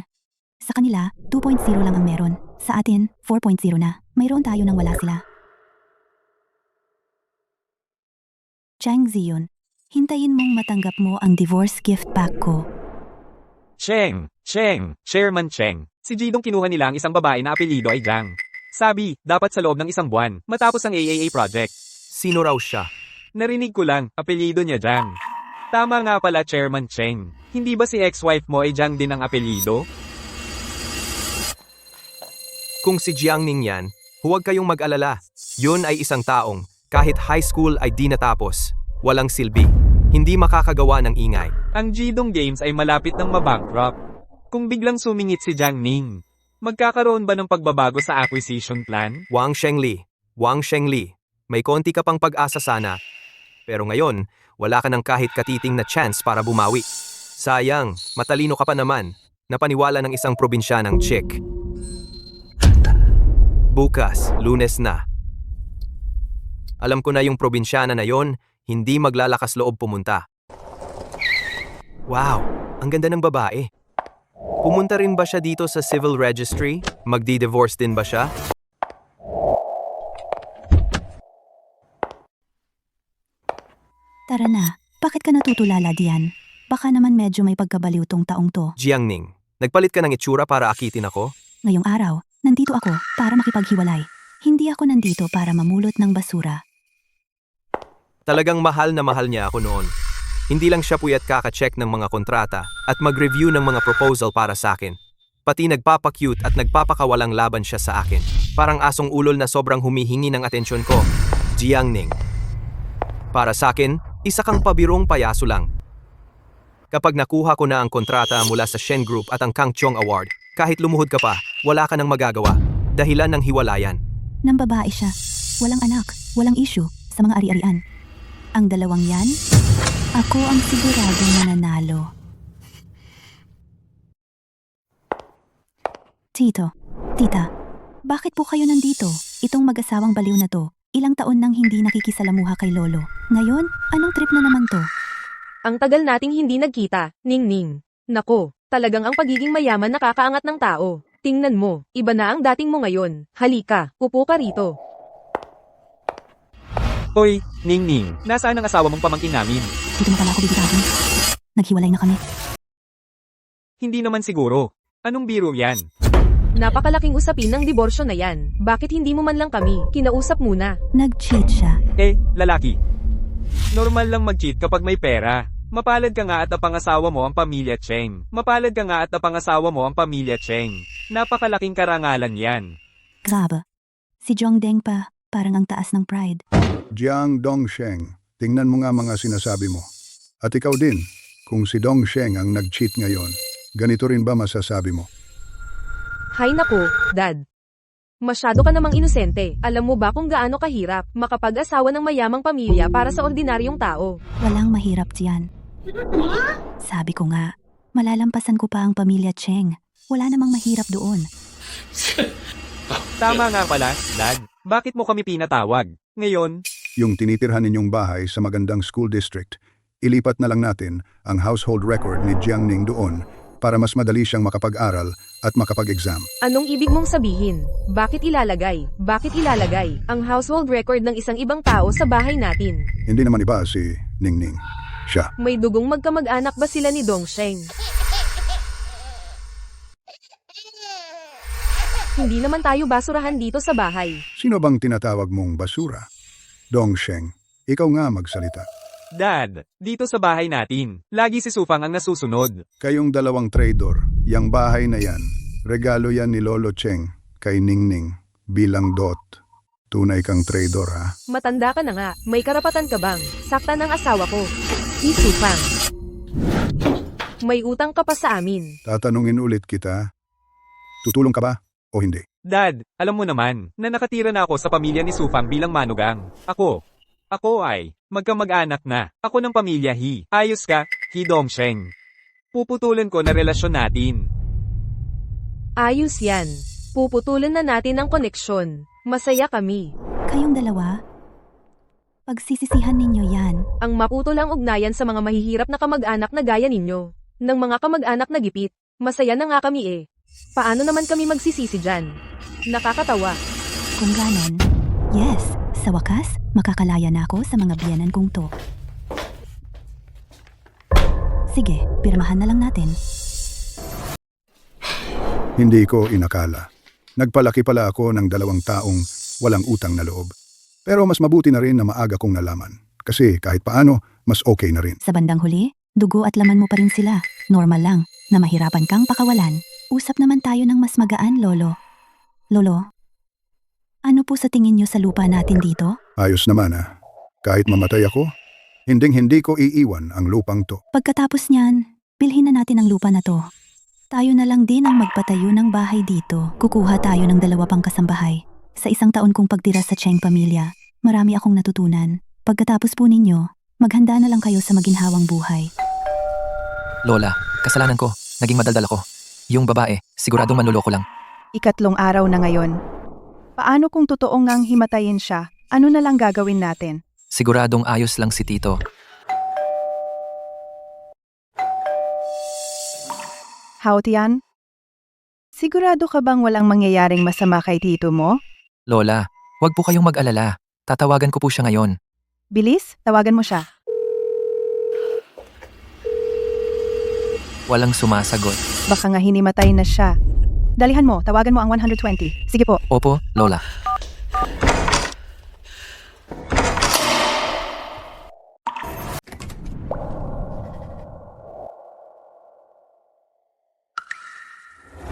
Sa kanila, 2.0 lang ang meron. Sa atin, 4.0 na. Mayroon tayo nang wala sila. Chang Ziyun, hintayin mong matanggap mo ang divorce gift pack ko. Cheng, Chairman Cheng. Si Jidong kinuha nila ang isang babae na apelyido ay Jiang. Sabi, dapat sa loob ng 1 buwan, matapos ang AAA project. Sino raw siya? Narinig ko lang, apelyido niya Jiang. Tama nga pala Chairman Cheng. Hindi ba si ex-wife mo ay Jiang din ang apelyido? Kung si Jiangning yan, huwag kayong mag-alala. Yun ay isang taong, kahit high school ay di natapos. Walang silbi. Hindi makakagawa ng ingay. Ang Jidong Games ay malapit ng mabankrupt. Kung biglang sumingit si Jiang Ning, magkakaroon ba ng pagbabago sa acquisition plan? Wang Shengli, may konti ka pang pag-asa sana. Pero ngayon, wala ka ng kahit katiting na chance para bumawi. Sayang, matalino ka pa naman. Napaniwala ng isang probinsyanang chick. Bukas, Lunes na. Alam ko na yung probinsyana na yon, hindi maglalakas loob pumunta. Wow, ang ganda ng babae. Pumunta rin ba siya dito sa civil registry? Magdi-divorce din ba siya? Tara na, bakit ka natutulala diyan? Baka naman medyo may pagkabaliw tong taong to. Jiangning, nagpalit ka ng itsura para akitin ako? Ngayong araw, nandito ako para makipaghiwalay. Hindi ako nandito para mamulot ng basura. Talagang mahal na mahal niya ako noon. Hindi lang siya puyat kaka-check ng mga kontrata at mag-review ng mga proposal para sa akin. Pati nagpapa-cute at nagpapakawalang laban siya sa akin. Parang asong ulol na sobrang humihingi ng atensyon ko. Jiangning. Para sa akin, isa kang pabirong payaso lang. Kapag nakuha ko na ang kontrata mula sa Shen Group at ang Kang Chiong Award, kahit lumuhod ka pa, wala ka nang magagawa. Dahilan ng hiwalayan. Nang babae siya, walang anak, walang issue sa mga ari-arian. Ang dalawang yan, ako ang siguradong mananalo. Tito, tita, bakit po kayo nandito? Itong mag-asawang baliw na to, ilang taon nang hindi nakikisalamuha kay Lolo. Ngayon, anong trip na naman to? Ang tagal nating hindi nagkita, Ningning. Nako, talagang ang pagiging mayaman nakakaangat ng tao. Tingnan mo, iba na ang dating mo ngayon. Halika, upo ka rito. Hoy, Ningning, nasaan ang asawa mong pamangkin namin? Dito na pala ako bibitahin. Naghiwalay na kami. Hindi naman siguro. Anong biro yan? Napakalaking usapin ng diborsyo na yan. Bakit hindi mo man lang kami kinausap muna? Nag-cheat siya. Lalaki. Normal lang mag-cheat kapag may pera. Mapalad ka nga at napangasawa mo ang pamilya Cheng. Mapalad ka nga at napangasawa mo ang pamilya Cheng. Napakalaking karangalan yan. Grabe. Si Deng pa, parang ang taas ng pride. Jiang Dongsheng, tingnan mo nga mga sinasabi mo. At ikaw din, kung si Dongsheng ang nag-cheat ngayon, ganito rin ba masasabi mo? Hay nako, Dad. Masyado ka namang inosente. Alam mo ba kung gaano kahirap makapag-asawa ng mayamang pamilya para sa ordinaryong tao? Walang mahirap diyan. Sabi ko nga, malalampasan ko pa ang pamilya Cheng. Wala namang mahirap doon. Tama nga pala, Dad. Bakit mo kami pinatawag? Ngayon, Yung tinitirhan ninyong bahay sa magandang school district, ilipat na lang natin ang household record ni Jiang Ning doon para mas madali siyang makapag-aral at makapag-exam. Anong ibig mong sabihin? Bakit ilalagay? Bakit ilalagay ang household record ng isang ibang tao sa bahay natin? Hindi naman iba si Ningning. Siya. May dugong magkamag-anak ba sila ni Dongsheng? Hindi naman tayo basurahan dito sa bahay. Sino bang tinatawag mong basura? Dongsheng, ikaw nga magsalita. Dad, dito sa bahay natin, lagi si Sufang ang nasusunod. Kayong dalawang trader, yang bahay na yan, regalo yan ni Lolo Cheng kay Ningning bilang dot. Tunay kang trader ha? Matanda ka na nga, may karapatan ka bang saktan ng asawa ko? Si Sufang. May utang ka pa sa amin. Tatanungin ulit kita, tutulong ka ba o hindi? Dad, alam mo naman, na nakatira na ako sa pamilya ni Sufang bilang manugang. Ako ay, magkamag-anak na. Ako ng pamilya He. Ayos ka, He Dongsheng. Puputulan ko na relasyon natin. Ayos yan. Puputulan na natin ang koneksyon. Masaya kami. Kayong dalawa? Pagsisisihan ninyo yan. Ang maputol ang ugnayan sa mga mahihirap na kamag-anak na gaya ninyo. Ng mga kamag-anak na gipit. Masaya na nga kami eh. Paano naman kami magsisisi dyan? Nakakatawa. Kung ganon, yes, sa wakas, makakalaya na ako sa mga biyanan kong to. Sige, pirmahan na lang natin. Hindi ko inakala. Nagpalaki pala ako ng 2 taong walang utang na loob. Pero mas mabuti na rin na maaga kong nalaman. Kasi kahit paano, mas okay na rin. Sa bandang huli, dugo at laman mo pa rin sila. Normal lang, na mahirapan kang pakawalan. Usap naman tayo ng mas magaan, Lolo. Lolo, ano po sa tingin niyo sa lupa natin dito? Ayos naman ha. Kahit mamatay ako, hinding-hindi ko iiwan ang lupang to. Pagkatapos niyan, bilhin na natin ang lupa na to. Tayo na lang din ang magpatayo ng bahay dito. Kukuha tayo ng 2 pang kasambahay. Sa 1 taon kong pagtira sa Cheng pamilya, marami akong natutunan. Pagkatapos po ninyo, maghanda na lang kayo sa maginhawang buhay. Lola, kasalanan ko. Naging madaldal ako. Yung babae, siguradong manloloko lang. 2 araw na ngayon. Paano kung totoong ngang himatayin siya? Ano na lang gagawin natin? Siguradong ayos lang si Tito. Hao Tian? Sigurado ka bang walang mangyayaring masama kay tito mo? Lola, wag po kayong mag-alala. Tatawagan ko po siya ngayon. Bilis, tawagan mo siya. Walang sumasagot. Baka nga hinimatay na siya. Dalihan mo, tawagan mo ang 120. Sige po. Opo, Lola.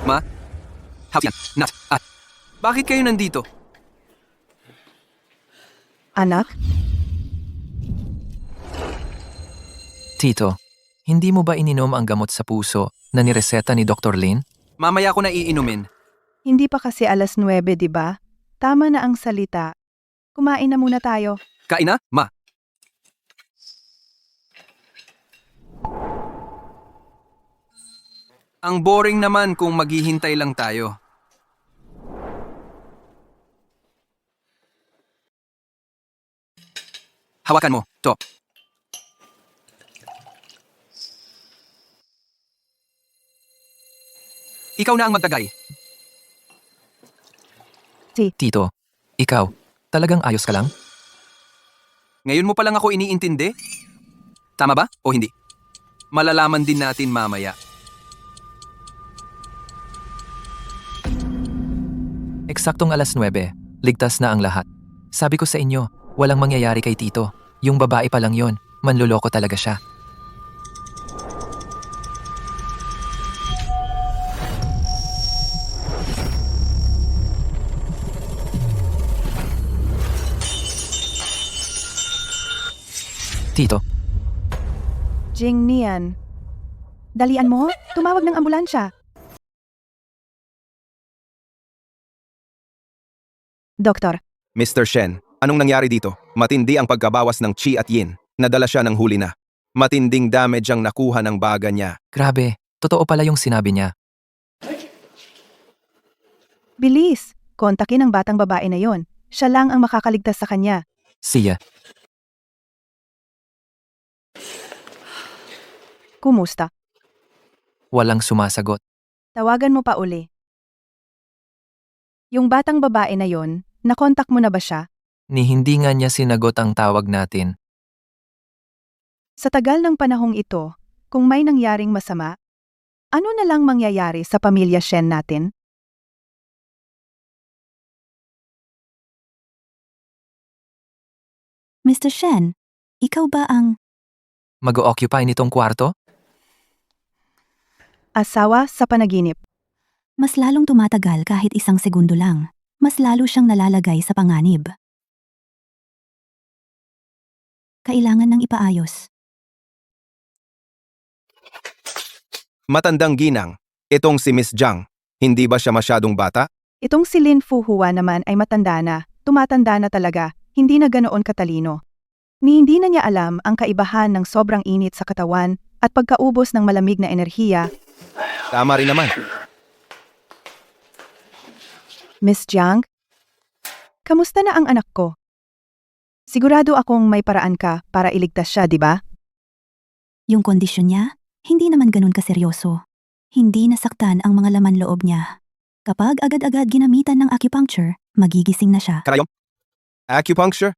Ma? Hapyan, Nat, bakit kayo nandito? Anak, Tito, hindi mo ba ininom ang gamot sa puso na nireseta ni Dr. Lin? Mamaya ko na iinumin. hindi pa kasi alas 9, di ba? Tama na ang salita. Kumain na muna tayo. Kain na, Ma. Ang boring naman kung maghihintay lang tayo. Hawakan mo. To. Ikaw na ang magtagay. Tito, ikaw, talagang ayos ka lang? Ngayon mo pa lang ako iniintindi? Tama ba o hindi? Malalaman din natin mamaya. Eksaktong alas 9, ligtas na ang lahat. Sabi ko sa inyo, walang mangyayari kay Tito. Yung babae pa lang yon, manloloko talaga siya. Tito, Jing Nian. Dalian mo, tumawag ng ambulansya. Doktor, Mr. Shen, anong nangyari dito? Matindi ang pagkabawas ng Chi at Yin. Nadala siya ng huli na. Matinding damage ang nakuha ng baga niya. grabe, totoo pala yung sinabi niya. bilis. Kontakin ang batang babae na yon. Siya lang ang makakaligtas sa kanya. Siya, Kumusta? walang sumasagot. Tawagan mo pa uli. Yung batang babae na yon, nakontak mo na ba siya? Ni hindi nga niya sinagot ang tawag natin. Sa tagal ng panahong ito, kung may nangyaring masama, ano na lang mangyayari sa pamilya Shen natin? Mr. Shen, ikaw ba ang... Mag-o-occupy nitong kwarto? Asawa sa panaginip. Mas lalong tumatagal kahit isang segundo lang. Mas lalo siyang nalalagay sa panganib. Kailangan ng ipaayos. Matandang ginang, itong si Miss Jiang. Hindi ba siya masyadong bata? Itong si Lin Fuhua naman ay matanda na, tumatanda na talaga, hindi na ganoon katalino. Hindi na niya alam ang kaibahan ng sobrang init sa katawan at pagkaubos ng malamig na enerhiya. Tama rin naman. Miss Jiang? Kamusta na ang anak ko? Sigurado akong may paraan ka para iligtas siya, di ba? Yung kondisyon niya, hindi naman ganun kaseryoso. Hindi nasaktan ang mga laman loob niya. Kapag agad-agad ginamitan ng acupuncture, magigising na siya. Karayom? Acupuncture?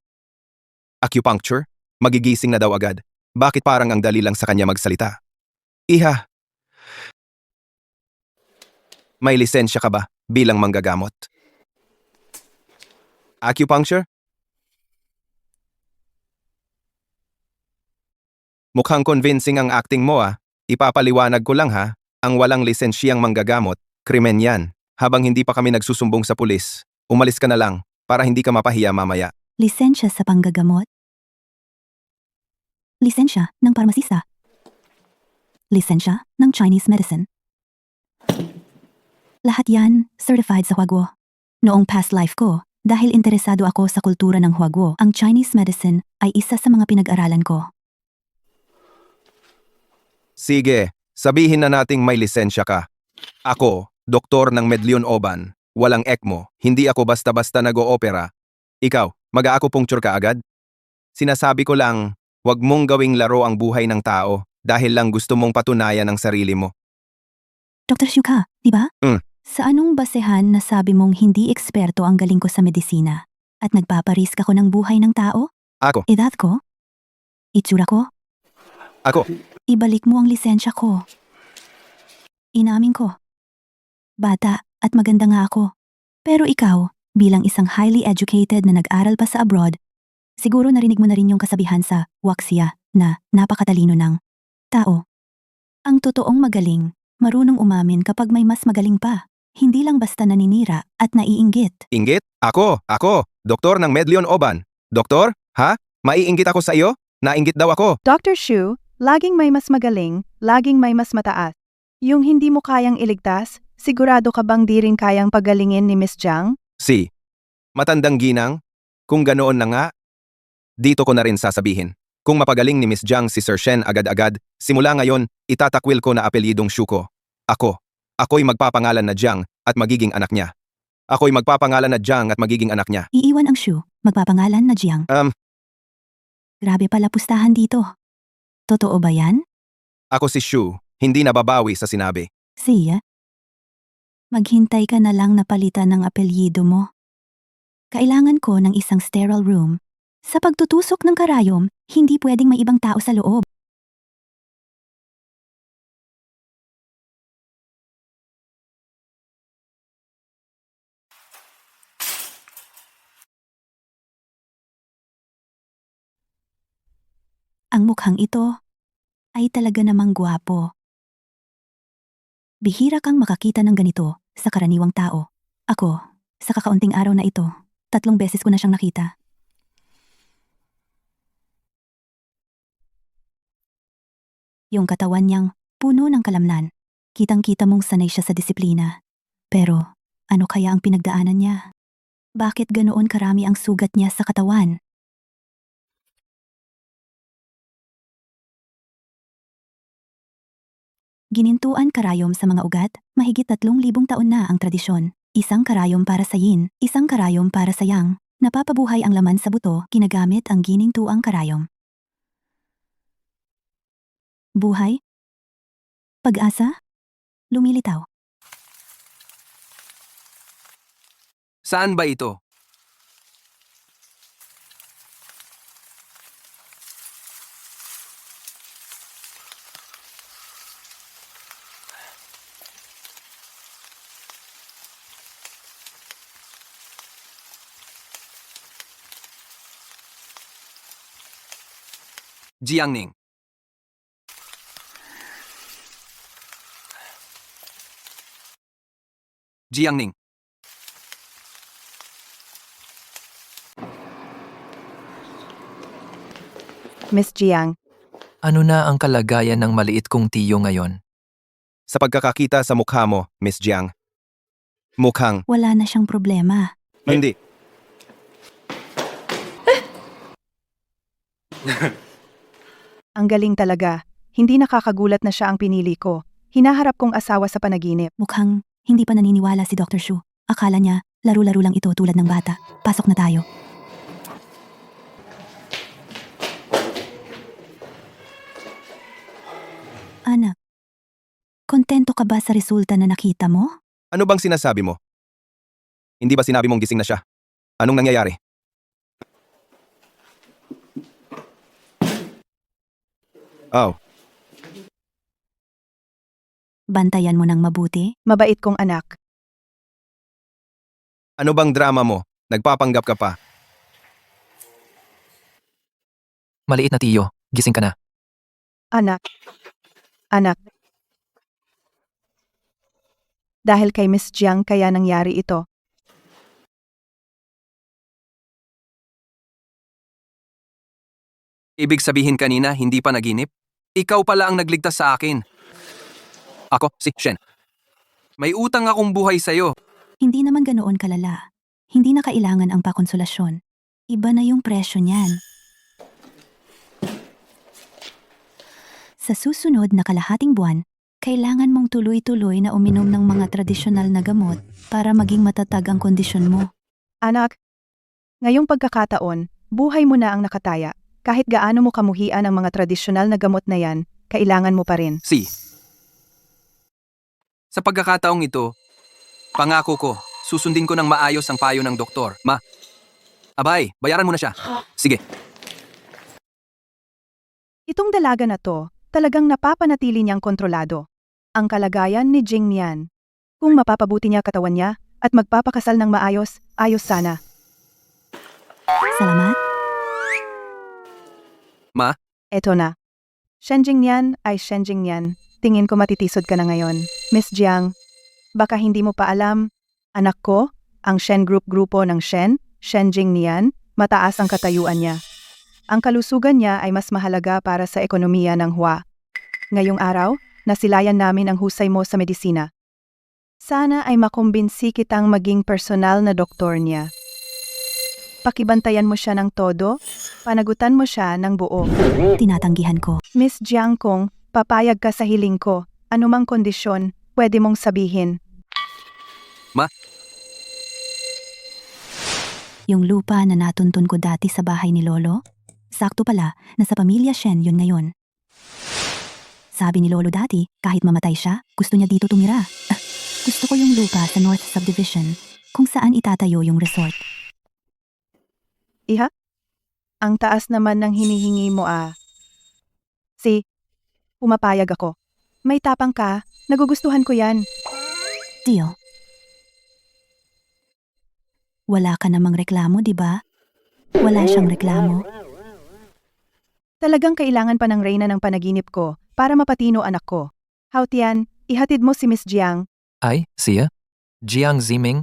Acupuncture? Magigising na daw agad. Bakit parang ang dali lang sa kanya magsalita? Iha, may lisensya ka ba bilang manggagamot? Acupuncture? Mukhang convincing ang acting mo ah. Ipapaliwanag ko lang ha, ang walang lisensyang manggagamot, krimen yan. Habang hindi pa kami nagsusumbong sa pulis, umalis ka na lang para hindi ka mapahiya mamaya. Lisensya sa panggagamot? Lisensya ng parmasista? Lisensya ng Chinese medicine? Lahat yan certified sa Huaguo. Noong past life ko, dahil interesado ako sa kultura ng Huaguo, ang Chinese medicine ay isa sa mga pinag-aralan ko. Sige, sabihin na nating may lisensya ka. Ako, doktor ng Medlion Oban, walang ECMO, hindi ako basta-basta nag-o-opera. Ikaw, mag-a-acupuncture ka agad? Sinasabi ko lang, wag mong gawing laro ang buhay ng tao dahil lang gusto mong patunayan ang sarili mo. Dr. Shuka, di ba? Sa anong basehan na sabi mong hindi eksperto ang galing ko sa medisina at nagpaparisk ako ng buhay ng tao? Ako, Edad ko? Itsura ko? ako, Ibalik mo ang lisensya ko. Inamin ko. Bata at maganda nga ako. Pero ikaw, bilang isang highly educated na nag-aral pa sa abroad, siguro narinig mo na rin yung kasabihan sa Waxia na napakatalino ng tao. Ang totoong magaling, marunong umamin kapag may mas magaling pa. Hindi lang basta naninira at naiinggit. inggit? Ako, doktor ng Medlion Oban. Doktor, ha? Maiinggit ako sa iyo? Nainggit daw ako. Dr. Shu, laging may mas magaling, laging may mas mataas. Yung hindi mo kayang iligtas, sigurado ka bang di rin kayang pagalingin ni Miss Jiang? Si, matandang ginang, kung ganoon na nga, dito ko na rin sasabihin. Kung mapagaling ni Miss Jiang si Sir Shen agad-agad, simula ngayon, itatakwil ko na apelyidong Shu ko. Ako'y magpapangalan na Jiang at magiging anak niya. Ako'y magpapangalan na Jiang at magiging anak niya. Iiwan ang Shu, magpapangalan na Jiang. Grabe pala pustahan dito. Totoo ba yan? Ako si Shu, hindi nababawi sa sinabi. Siya? Maghintay ka na lang na palitan ng apelyido mo. Kailangan ko ng isang sterile room. Sa pagtutusok ng karayom, hindi pwedeng may ibang tao sa loob. Ang mukhang ito ay talaga namang gwapo. Bihira kang makakita ng ganito sa karaniwang tao. Ako, sa kakaunting araw na ito, 3 beses ko na siyang nakita. Yung katawan niyang puno ng kalamnan. Kitang-kita mong sanay siya sa disiplina. Pero, ano kaya ang pinagdaanan niya? Bakit ganoon karami ang sugat niya sa katawan? Ginintuan karayom sa mga ugat, mahigit 3,000 taon na ang tradisyon. Isang karayom para sa yin, isang karayom para sa yang. Napapabuhay ang laman sa buto, ginagamit ang ginintuang karayom. Buhay? Pag-asa? Lumilitaw. Saan ba ito? Jiangning. Jiangning. Miss Jiang, Ano na ang kalagayan ng maliit kong tiyo ngayon? Sa pagkakakita sa mukha mo, Miss Jiang. Mukhang, Wala na siyang problema. hindi. ang galing talaga. Hindi nakakagulat na siya ang pinili ko. Hinaharap kong asawa sa panaginip. Mukhang hindi pa naniniwala si Dr. Shu. Akala niya, laro-laro lang ito tulad ng bata. Pasok na tayo. Anak, kontento ka ba sa resulta na nakita mo? Ano bang sinasabi mo? Hindi ba sinabi mong gising na siya? Anong nangyayari? Oh, Bantayan mo ng mabuti? Mabait kong anak. ano bang drama mo? Nagpapanggap ka pa. Maliit na tiyo, gising ka na. Anak. Anak. Dahil kay Miss Jiang kaya nangyari ito. Ibig sabihin kanina, hindi pa naginip? Ikaw pala ang nagligtas sa akin. Ako, si Shen. May utang akong buhay sa'yo. Hindi naman ganoon kalala. Hindi na kailangan ang pakonsolasyon. Iba na yung presyo niyan. Sa susunod na kalahating buwan, kailangan mong tuloy-tuloy na uminom ng mga tradisyonal na gamot para maging matatag ang kondisyon mo. Anak. Ngayong pagkakataon, buhay mo na ang nakataya. Kahit gaano mo kamuhian ang mga tradisyonal na gamot na yan, kailangan mo pa rin. Sa pagkakataong ito, pangako ko, susundin ko ng maayos ang payo ng doktor. Abay, bayaran mo na siya. Sige. Itong dalaga na to, talagang napapanatili niyang kontrolado. Ang kalagayan ni Jing Nian. Kung mapapabuti niya katawan niya at magpapakasal ng maayos, ayos sana. Salamat. Eto na. Shenjing Nian ay Shenjing Nian. Tingin ko matitisod ka na ngayon. Miss Jiang, baka hindi mo pa alam, anak ko, ang Shen Group grupo ng Shen, Shenjing Nian, mataas ang katayuan niya. Ang kalusugan niya ay mas mahalaga para sa ekonomiya ng Hua. Ngayong araw, nasilayan namin ang husay mo sa medisina. Sana ay makumbinsi kitang maging personal na doktor niya. Pakibantayan mo siya ng todo, panagutan mo siya ng buo. Tinatanggihan ko. Miss Jiang Kung, papayag ka sa hiling ko. Anumang kondisyon, pwede mong sabihin. Yung lupa na natuntun ko dati sa bahay ni Lolo, Sakto pala na sa pamilya Shen yun ngayon. Sabi ni Lolo dati, kahit mamatay siya, gusto niya dito tumira. Gusto ko yung lupa sa North Subdivision, kung saan itatayo yung resort. Iha? Ang taas naman ng hinihingi mo pumapayag ako. May tapang ka, nagugustuhan ko yan. Deal. Wala ka namang reklamo, di ba? Wala siyang reklamo. Talagang kailangan pa ng reyna ng panaginip ko para mapatino anak ko. Hautian, ihatid mo si Miss Jiang. Ay, siya? Jiang Ziming?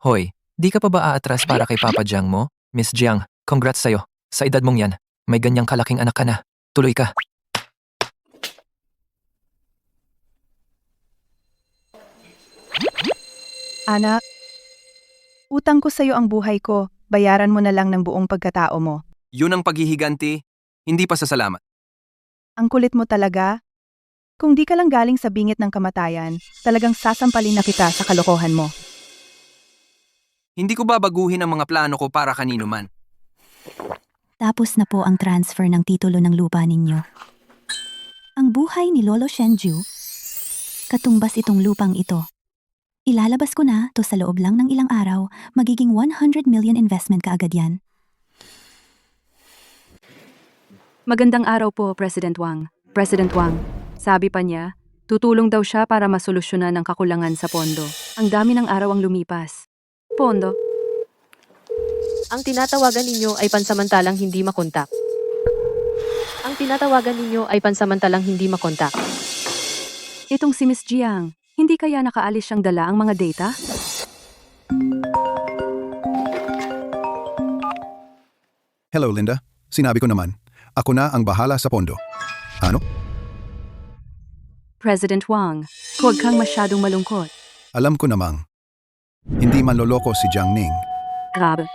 Hoy, di ka pa ba aatras para kay Papa Jiang mo? Miss Jiang, congrats sa'yo. Sa edad mong yan, may ganyang kalaking anak ka na. Tuloy ka. Anak, utang ko sa'yo ang buhay ko, bayaran mo na lang ng buong pagkatao mo. Yun ang paghihiganti, hindi pa sa salamat. Ang kulit mo talaga. Kung di ka lang galing sa bingit ng kamatayan, talagang sasampalin na kita sa kalokohan mo. Hindi ko babaguhin ang mga plano ko para kanino man. Tapos na po ang transfer ng titulo ng lupa ninyo. Ang buhay ni Lolo Shenju, katumbas itong lupang ito. Ilalabas ko na to sa loob lang ng ilang araw, magiging 100 million investment kaagad yan. Magandang araw po, President Wang. President Wang, sabi pa niya, tutulong daw siya para masolusyonan ang kakulangan sa pondo. Ang dami ng araw ang lumipas. Pondo? Ang tinatawagan ninyo ay pansamantalang hindi makontak. Ang tinatawagan ninyo ay pansamantalang hindi makontak. Itong si Miss Jiang, hindi kaya nakaalis siyang dala ang mga data? Hello, Linda. Sinabi ko naman, ako na ang bahala sa pondo. Ano? President Wang, huwag kang masyadong malungkot. Alam ko namang. Hindi manloloko si Jiang Ning. Grabe.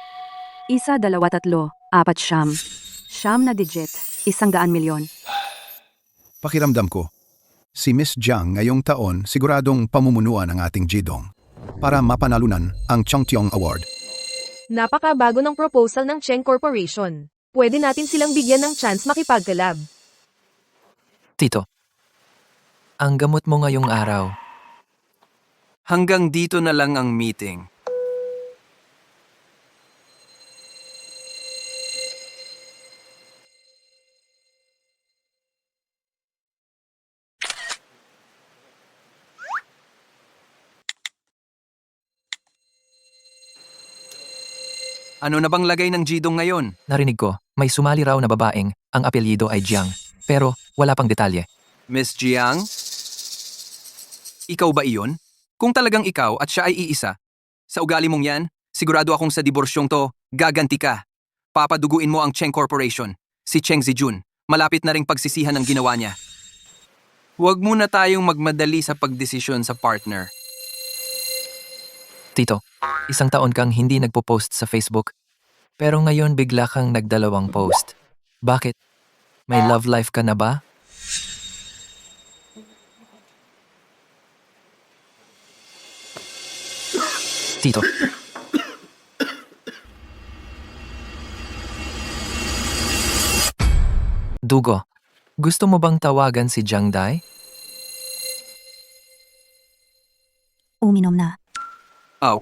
1, 2, 3, 4, 5. Siyam na digit, 100 milyon. Pakiramdam ko, si Miss Jiang ngayong taon siguradong pamumunuan ang ating Jidong para mapanalunan ang Chongqing Award. Napakabago ng proposal ng Cheng Corporation. Pwede natin silang bigyan ng chance makipagkalab. Tito, ang gamot mo ngayong araw. Hanggang dito na lang ang meeting. Ano na bang lagay ng Jidong ngayon? Narinig ko, may sumali raw na babaeng, ang apelyido ay Jiang. Pero, wala pang detalye. Miss Jiang? Ikaw ba iyon? Kung talagang ikaw at siya ay iisa, sa ugali mong yan, sigurado akong sa diborsyong to, gaganti ka. Papaduguin mo ang Cheng Corporation, si Cheng Zijun. Malapit na ring pagsisihan ang ginawa niya. Huwag muna tayong magmadali sa pagdesisyon sa partner. Tito, 1 taon kang hindi nagpo-post sa Facebook. Pero ngayon bigla kang nagdalawang post. Bakit? May love life ka na ba? Tito. Dugo, gusto mo bang tawagan si Jiang Dai? Uminom na. Aw.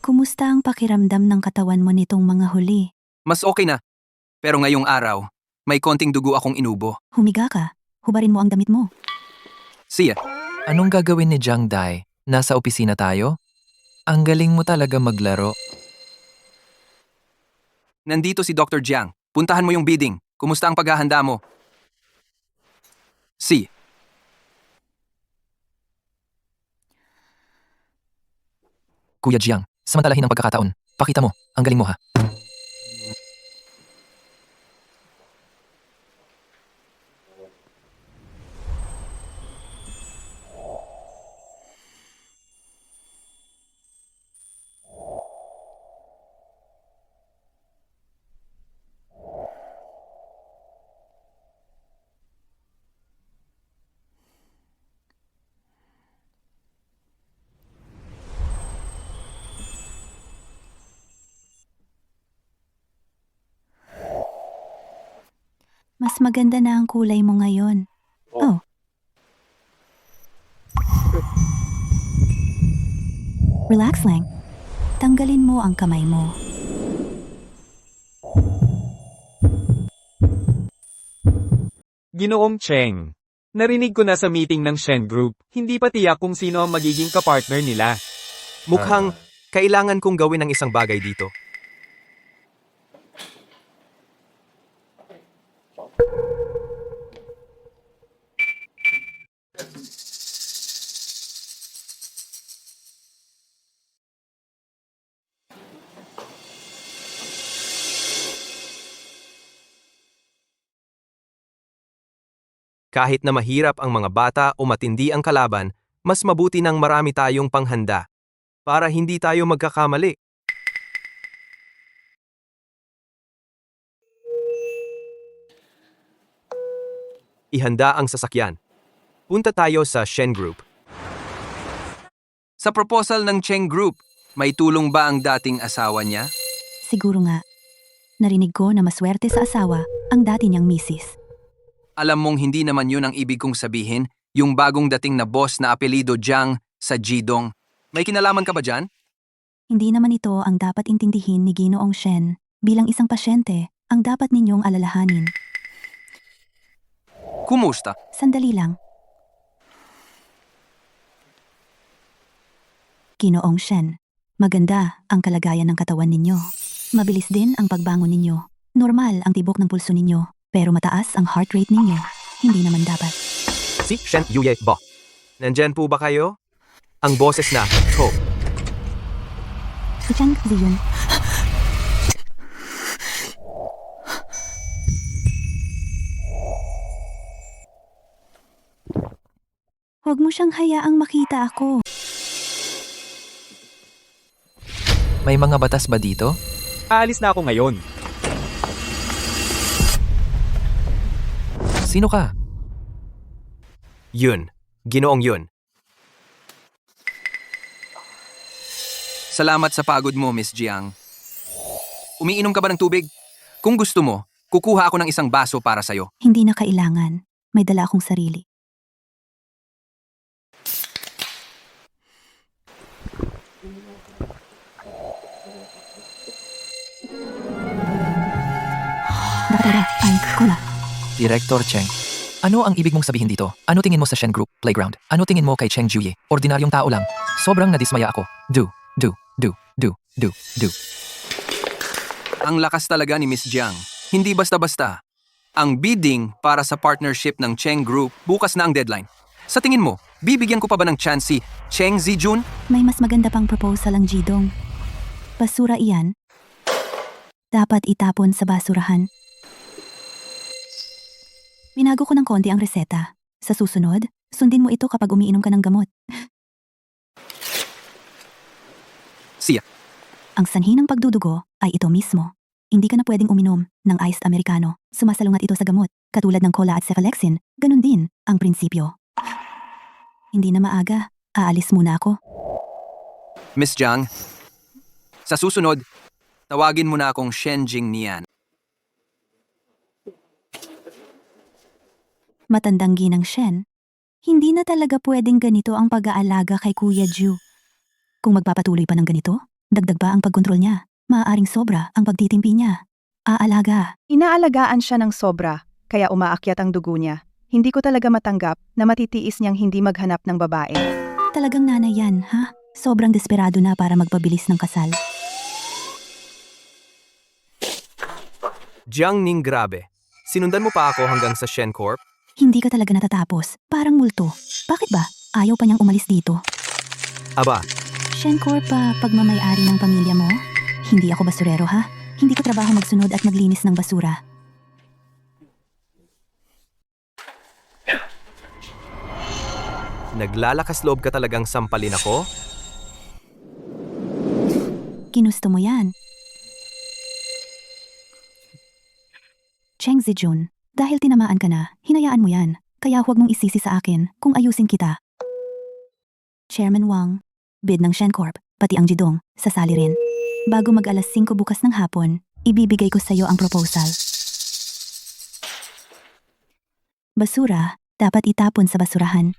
Kumusta ang pakiramdam ng katawan mo nitong mga huli? Mas okay na. Pero ngayong araw, may konting dugo akong inubo. Humiga ka. Hubarin mo ang damit mo. Siya, Anong gagawin ni Jiang Dai? Nasa opisina tayo? Ang galing mo talaga maglaro. nandito si Dr. Jiang. Puntahan mo yung bidding. Kumusta ang paghahanda mo? Si. Kuya Jiang, samantalahin ang pagkakataon. Pakita mo, ang galing mo ha. Mas maganda na ang kulay mo ngayon. Oh. Relax lang. Tanggalin mo ang kamay mo. Ginoong Cheng. Narinig ko na sa meeting ng Shen Group, hindi pa tiyak kung sino ang magiging kapartner nila. Mukhang kailangan kong gawin ang isang bagay dito. Kahit na mahirap ang mga bata o matindi ang kalaban, mas mabuti nang marami tayong panghanda para hindi tayo magkakamali. Ihanda ang sasakyan. Punta tayo sa Shen Group. Sa proposal ng Cheng Group, may tulong ba ang dating asawa niya? Siguro nga. Narinig ko na maswerte sa asawa ang dati niyang misis. Alam mong hindi naman yun ang ibig kong sabihin, yung bagong dating na boss na apelido Jiang sa Jidong. May kinalaman ka ba dyan? Hindi naman ito ang dapat intindihin ni Ginoong Shen. Bilang isang pasyente, ang dapat ninyong alalahanin. Kumusta? Sandali lang. Ginoong Shen, maganda ang kalagayan ng katawan ninyo. Mabilis din ang pagbangon ninyo. Normal ang tibok ng pulso ninyo, pero mataas ang heart rate ninyo. Hindi naman dapat. Si Shen Yuye Bo. Nandyan po ba kayo? Ang boses na, Ho. Si Chang Ziyun. Huwag mo siyang hayaang makita ako. May mga batas ba dito? Aalis na ako ngayon. Sino ka? Yun. Ginoong yun. Salamat sa pagod mo, Miss Jiang. Umiinom ka ba ng tubig? Kung gusto mo, kukuha ako ng isang baso para sa'yo. Hindi na kailangan. May dala akong sarili. Dakara, ay, kola. Director Cheng. Ano ang ibig mong sabihin dito? Ano tingin mo sa Shen Group Playground? Ano tingin mo kay Cheng Juye? Ordinaryong tao lang. Sobrang nadismaya ako. Do. Ang lakas talaga ni Miss Jiang. Hindi basta-basta. Ang bidding para sa partnership ng Cheng Group, bukas na ang deadline. Sa tingin mo, bibigyan ko pa ba ng chance si Cheng Zijun? May mas maganda pang proposal ang Jidong. Basura iyan. Dapat itapon sa basurahan. Binago ko ng konti ang reseta. Sa susunod, sundin mo ito kapag umiinom ka ng gamot. Siya. Ang sanhi ng pagdudugo ay ito mismo. Hindi ka na pwedeng uminom ng iced americano. Sumasalungat ito sa gamot. Katulad ng cola at cephalexin, ganun din ang prinsipyo. Hindi na maaga. Aalis muna ako. Miss Jiang, sa susunod, tawagin mo na akong Shen Jing Nian. Matandang ginang Shen, hindi na talaga pwedeng ganito ang pag-aalaga kay Kuya Ju. Kung magpapatuloy pa ng ganito, dagdag ba ang pagkontrol niya? Maaaring sobra ang pagtitimpi niya. Aalaga. Inaalagaan siya ng sobra, kaya umaakyat ang dugo niya. Hindi ko talaga matanggap na matitiis niyang hindi maghanap ng babae. Talagang nanay yan, ha? Sobrang desperado na para magpabilis ng kasal. Jiang Ning grabe. Sinundan mo pa ako hanggang sa Shen Corp? Hindi ka talaga natatapos. Parang multo. Bakit ba? Ayaw pa niyang umalis dito. Aba, Shen Corp pa pagmamayari ng pamilya mo? Hindi ako basurero, ha? Hindi ko trabaho magsunod at maglinis ng basura. naglalakas loob ka talagang sampalin ako? Ginusto mo yan. Cheng Zijun, dahil tinamaan ka na, hinayaan mo yan. Kaya huwag mong isisi sa akin kung ayusin kita. Chairman Wang, bid ng Shen Corp, pati ang Jidong, sasali rin. Bago mag-alas 5 bukas ng hapon, ibibigay ko sa iyo ang proposal. Basura, dapat itapon sa basurahan.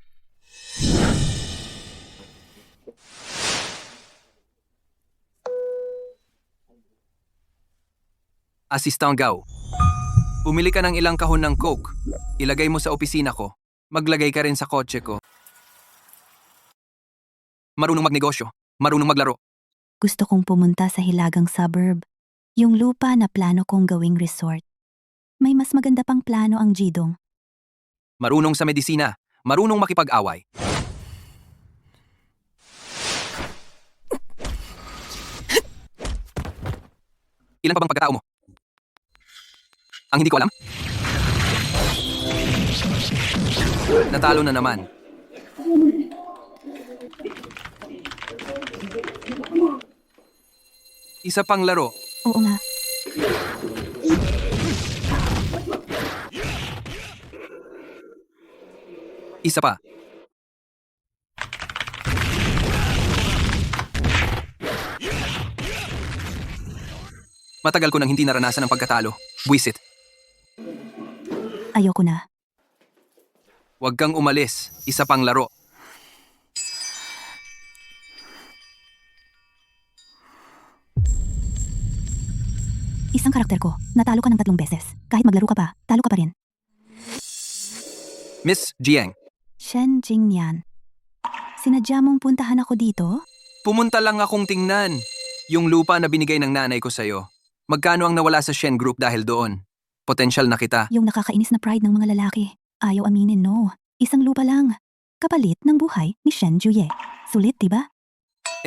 Assistant Gao. Bumili ka ng ilang kahon ng Coke. Ilagay mo sa opisina ko. Maglagay ka rin sa kotse ko. Marunong magnegosyo. Marunong maglaro. Gusto kong pumunta sa hilagang suburb. Yung lupa na plano kong gawing resort. May mas maganda pang plano ang Jidong. Marunong sa medisina. Marunong makipag-away. Ilan pa bang pagkatao mo? Ang hindi ko alam? Natalo na naman. Isa pang laro. Oo nga. Isa pa. Matagal ko nang hindi naranasan ang pagkatalo. Buwisit. Ayoko na. Huwag kang umalis. Isa pang laro. Isang karakter ko. Natalo ka ng 3 beses. Kahit maglaro ka pa, talo ka pa rin. Miss Jiang, Shen Jingnian. Sinadya mong puntahan ako dito? pumunta lang akong tingnan. Yung lupa na binigay ng nanay ko sa'yo. Magkano ang nawala sa Shen Group dahil doon? Potensyal na kita. Yung nakakainis na pride ng mga lalaki. Ayaw aminin, no. Isang lupa lang. Kapalit ng buhay ni Shen Juye. Sulit, diba?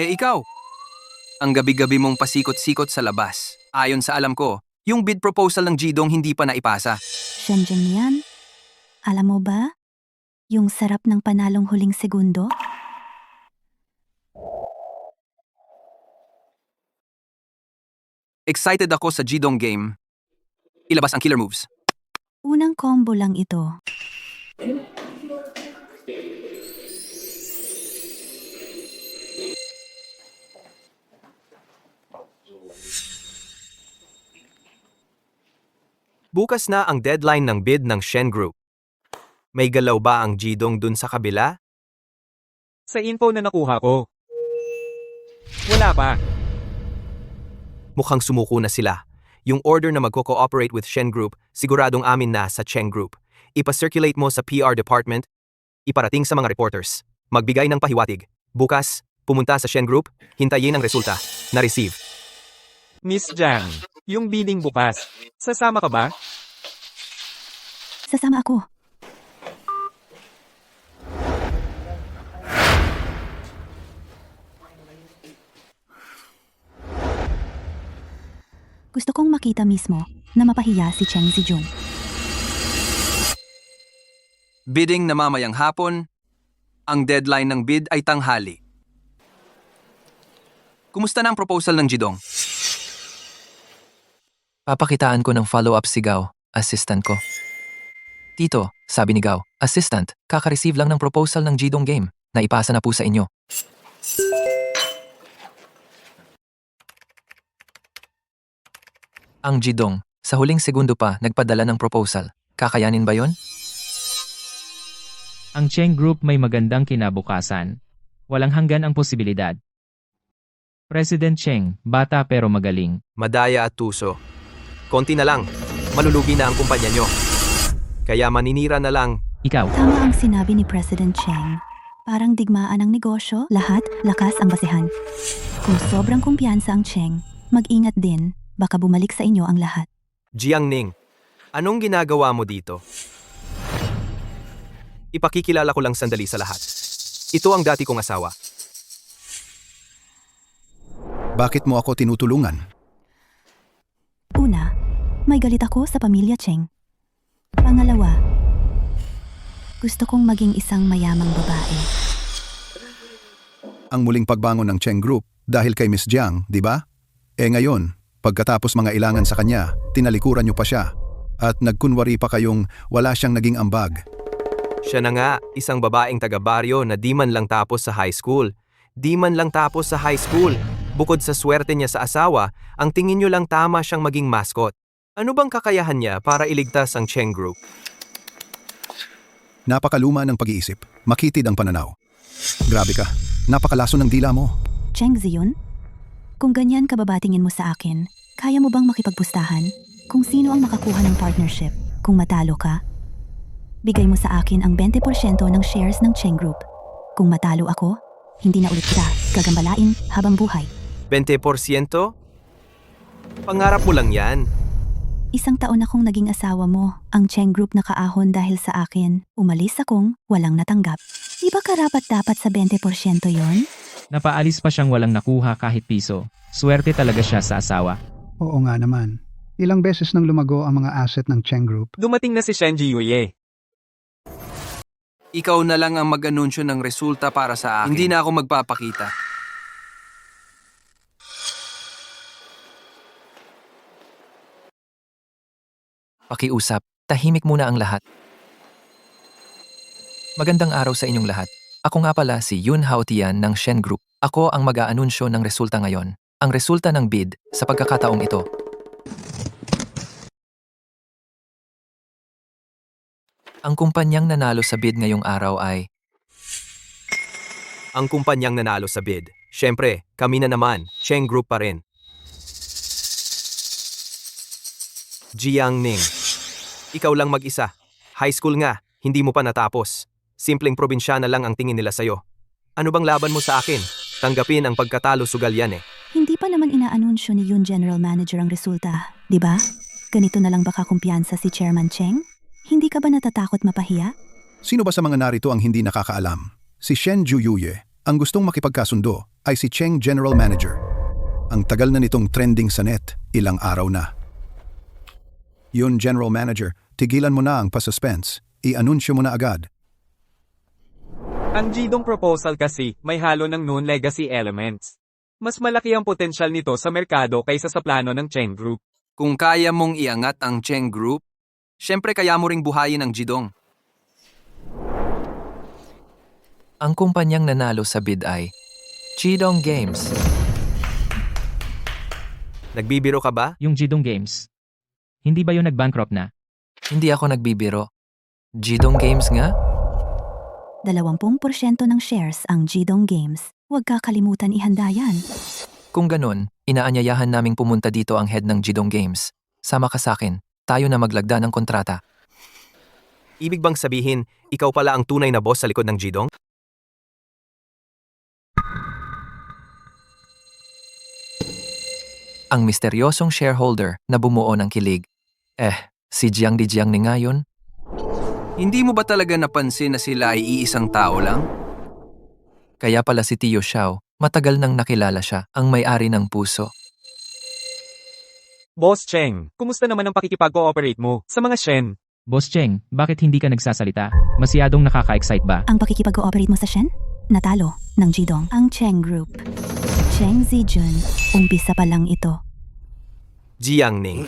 Eh ikaw? Ang gabi-gabi mong pasikot-sikot sa labas. Ayon sa alam ko, yung bid proposal ng Jidong hindi pa naipasa. Shen Jingnian, alam mo ba? Yung sarap ng panalong huling segundo? Excited ako sa Jidong game. Ilabas ang killer moves. Unang combo lang ito. Bukas na ang deadline ng bid ng Shen Group. May galaw ba ang Jidong dun sa kabila? Sa info na nakuha ko. Wala pa. Mukhang sumuko na sila. Yung order na magko-cooperate with Shen Group, siguradong amin na sa Cheng Group. Ipa-circulate mo sa PR department, iparating sa mga reporters. Magbigay ng pahiwatig. Bukas, pumunta sa Shen Group, hintayin ang resulta. Na-receive. Miss Jiang, yung bidding bukas. Sasama ka ba? Sasama ako. Gusto kong makita mismo na mapahiya si Cheng Zijun. Bidding na mamayang hapon. Ang deadline ng bid ay tanghali. Kumusta na ang proposal ng Jidong? Papakitaan ko ng follow-up si Gao, assistant ko. Tito, sabi ni Gao, assistant, kaka-receive lang ng proposal ng Jidong game. Naipasa na po sa inyo. Ang Jidong, sa huling segundo pa nagpadala ng proposal. Kakayanin ba yon? Ang Cheng Group may magandang kinabukasan. Walang hanggan ang posibilidad. President Cheng, bata pero magaling. Madaya at tuso. Konti na lang, malulugi na ang kumpanya nyo. Kaya maninira na lang. Ikaw, Tama ang sinabi ni President Cheng. Parang digmaan ang negosyo, lahat, lakas ang basehan. Kung sobrang kumpiyansa ang Cheng, mag-ingat din, baka bumalik sa inyo ang lahat. Jiang Ning, anong ginagawa mo dito? Ipakikilala ko lang sandali sa lahat. Ito ang dati kong asawa. Bakit mo ako tinutulungan? Una, may galit ako sa pamilya Cheng. Pangalawa, gusto kong maging isang mayamang babae. Ang muling pagbangon ng Cheng Group dahil kay Miss Jiang, di ba? Ngayon, pagkatapos mga ilangan sa kanya, tinalikuran niyo pa siya. At nagkunwari pa kayong wala siyang naging ambag. Siya na nga, isang babaeng taga-baryo na di man lang tapos sa high school. Di man lang tapos sa high school. Bukod sa swerte niya sa asawa, ang tingin niyo lang tama siyang maging mascot. Ano bang kakayahan niya para iligtas ang Cheng Group? Napakaluma ng pag-iisip. Makitid ang pananaw. Grabe ka. Napakalaso ng dila mo. Cheng Ziyun? Kung ganyan kababatingin mo sa akin, kaya mo bang makipagpustahan? Kung sino ang makakuha ng partnership, kung matalo ka? Bigay mo sa akin ang 20% ng shares ng Cheng Group. Kung matalo ako, hindi na ulit kita gagambalain habang buhay. 20%? Pangarap mo lang yan. Isang taon akong naging asawa mo, ang Cheng Group nakaahon dahil sa akin. Umalis akong walang natanggap. Di ba karapat-dapat sa 20% yon? Napaalis pa siyang walang nakuha kahit piso. Swerte talaga siya sa asawa. Oo nga naman. Ilang beses nang lumago ang mga asset ng Cheng Group. Dumating na si Shen Jiuye. Ikaw na lang ang mag-anunsyo ng resulta para sa akin. Hindi na ako magpapakita. Pakiusap, tahimik muna ang lahat. Magandang araw sa inyong lahat. Ako nga pala si Yun Haotian ng Shen Group. Ako ang mag-aanunsyo ng resulta ngayon. Ang resulta ng bid sa pagkakataong ito. Ang kumpanyang nanalo sa bid ngayong araw ay Ang kumpanyang nanalo sa bid. Siyempre, kami na naman, Cheng Group pa rin. Jiang Ning. Ikaw lang mag-isa. High school nga, hindi mo pa natapos. Simpleng probinsyana lang ang tingin nila sa'yo. Ano bang laban mo sa akin? Tanggapin ang pagkatalo sugal yan eh. Hindi pa naman inaanunsyo ni Yun General Manager ang resulta, di ba? Ganito na lang baka kumpiyansa si Chairman Cheng? Hindi ka ba natatakot mapahiya? Sino ba sa mga narito ang hindi nakakaalam? Si Shen Jiuye, ang gustong makipagkasundo, ay si Cheng General Manager. Ang tagal na nitong trending sa net, ilang araw na. Yun General Manager, tigilan mo na ang pa-suspense. I-anunsyo mo na agad. Ang Jidong proposal kasi, may halo ng known legacy elements. Mas malaki ang potensyal nito sa merkado kaysa sa plano ng Cheng Group. Kung kaya mong iangat ang Cheng Group, syempre kaya mo ring buhayin ang Jidong. ang kumpanyang nanalo sa bid ay Jidong Games. Nagbibiro ka ba? Yung Jidong Games. Hindi ba yung nag-bankrupt na? Hindi ako nagbibiro. Jidong Games nga? 20% ng shares ang Jidong Games. Huwag kakalimutan ihanda yan. Kung ganun, inaanyayahan naming pumunta dito ang head ng Jidong Games. Sama ka sa akin, tayo na maglagda ng kontrata. Ibig bang sabihin, ikaw pala ang tunay na boss sa likod ng Jidong? Ang misteryosong shareholder na bumuo ng kilig. Si Jiang Di Jiang ni ngayon? Hindi mo ba talaga napansin na sila ay iisang tao lang? Kaya pala si Tio Xiao, matagal nang nakilala siya, ang may-ari ng puso. Boss Cheng, kumusta naman ang pakikipag-cooperate mo sa mga Shen? Boss Cheng, bakit hindi ka nagsasalita? Masyadong nakaka-excite ba? Ang pakikipag-cooperate mo sa Shen? Natalo ng Jidong ang Cheng Group. Cheng Zijun, umpisa pa lang ito. Jiang Ning.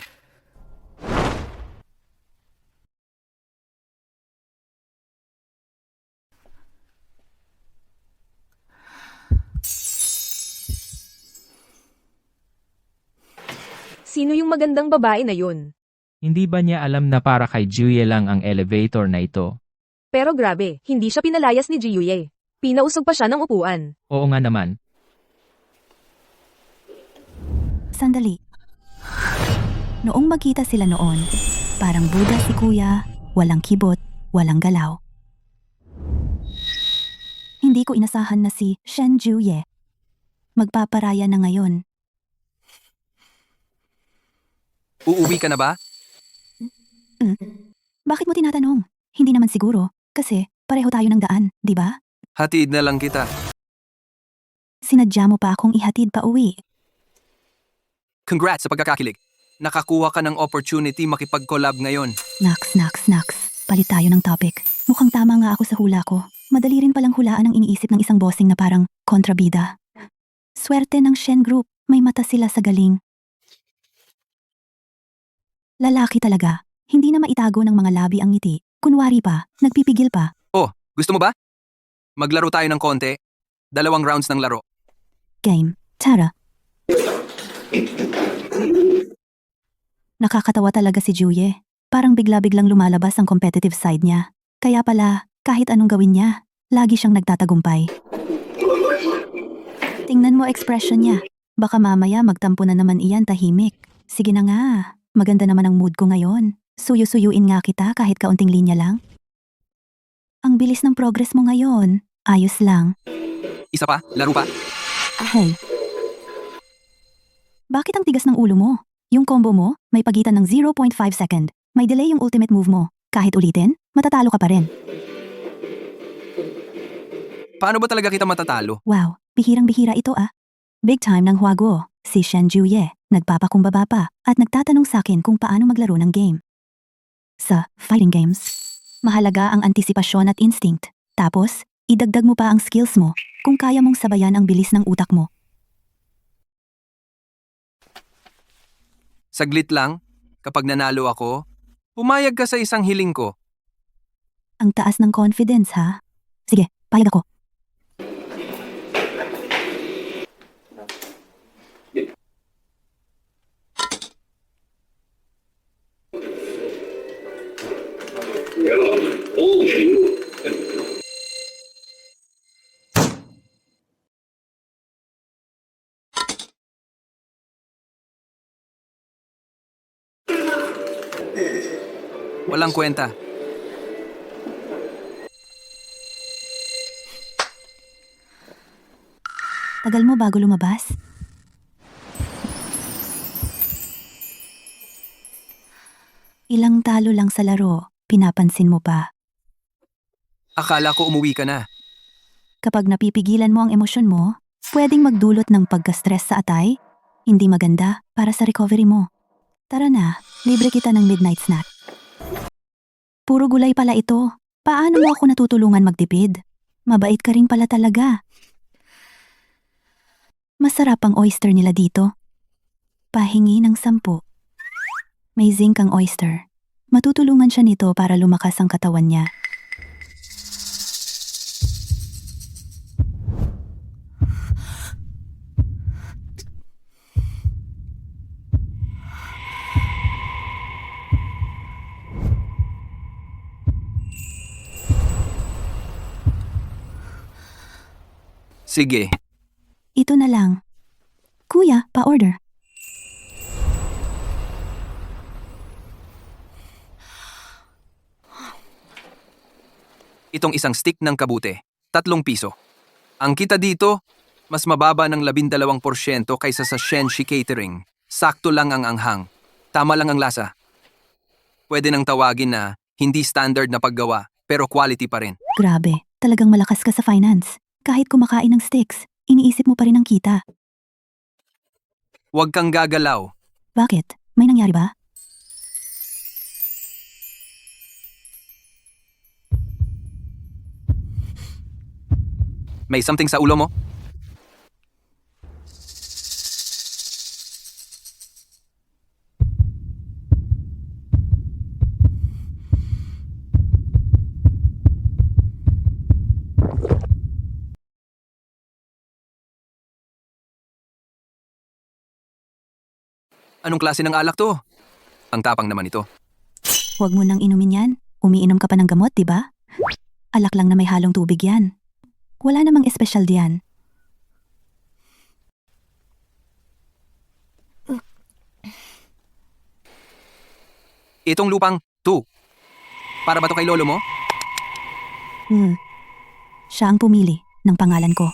Sino yung magandang babae na yun? Hindi ba niya alam na para kay Juye lang ang elevator na ito? Pero grabe, hindi siya pinalayas ni Jiuye. Pinausog pa siya ng upuan. Oo nga naman. Sandali. Noong magkita sila noon, parang Buddha si Kuya, walang kibot, walang galaw. Hindi ko inasahan na si Shen Jiuye. Magpaparaya na ngayon. Uuwi ka na ba? Bakit mo tinatanong? Hindi naman siguro, kasi pareho tayo ng daan, di ba? Hatid na lang kita. Sinadya mo pa akong ihatid pa uwi. Congrats sa pagkakakilig. Nakakuha ka ng opportunity makipag-collab ngayon. Naks. Palit tayo ng topic. Mukhang tama nga ako sa hula ko. Madali rin palang hulaan ang iniisip ng isang bossing na parang kontrabida. Swerte ng Shen Group, may mata sila sa galing. Lalaki talaga. Hindi na maitago ng mga labi ang ngiti. Kunwari pa, nagpipigil pa. Oh, gusto mo ba? Maglaro tayo ng konti. 2 rounds ng laro. Game. Tara. Nakakatawa talaga si Juye. Parang bigla-biglang lumalabas ang competitive side niya. Kaya pala, Kahit anong gawin niya, lagi siyang nagtatagumpay. Tingnan mo expression niya. Baka mamaya magtampo na naman iyan tahimik. Sige na nga, maganda naman ang mood ko ngayon. Suyo-suyuin nga kita kahit kaunting linya lang. Ang bilis ng progress mo ngayon. Ayos lang. Isa pa? Laro pa? Hey. Bakit ang tigas ng ulo mo? Yung combo mo, may pagitan ng 0.5 second. May delay yung ultimate move mo. Kahit ulitin, matatalo ka pa rin. Paano ba talaga kita matatalo? Wow, bihirang-bihira ito ah. Big time ng Huaguo, si Shen Juye, nagpapakumbaba pa at nagtatanong sa akin kung paano maglaro ng game. Sa fighting games, mahalaga ang antisipasyon at instinct. Tapos, idagdag mo pa ang skills mo kung kaya mong sabayan ang bilis ng utak mo. Saglit lang, kapag nanalo ako, pumayag ka sa isang hiling ko. Ang taas ng confidence ha? Sige, payag ako. Walang kwenta. Tagal mo bago lumabas? Ilang talo lang sa laro, pinapansin mo pa. Akala ko umuwi ka na. Kapag napipigilan mo ang emosyon mo, pwedeng magdulot ng pagka-stress sa atay. Hindi maganda para sa recovery mo. Tara na, libre kita ng midnight snack. Puro gulay pala ito. Paano mo ako natutulungan magtipid? Mabait ka rin pala talaga. Masarap ang oyster nila dito. Pahingi ng 10. May zinc ang oyster. Matutulungan siya nito para lumakas ang katawan niya. Sige. Ito na lang. Kuya, pa-order. Itong isang stick ng kabute. 3 piso. Ang kita dito, mas mababa ng 12% kaysa sa Shenshi Catering. Sakto lang ang anghang. Tama lang ang lasa. Pwede nang tawagin na hindi standard na paggawa, pero quality pa rin. Grabe, talagang malakas ka sa finance. Kahit kumakain ng sticks, iniisip mo pa rin ang kita. Huwag kang gagalaw. Bakit? May nangyari ba? May something sa ulo mo? Anong klase ng alak to? Ang tapang naman ito. Huwag mo nang inumin yan. Umiinom ka pa ng gamot, di ba? Alak lang na may halong tubig yan. Wala namang espesyal diyan. Itong lupang 2. Para ba to kay lolo mo? Siya ang pumili ng pangalan ko.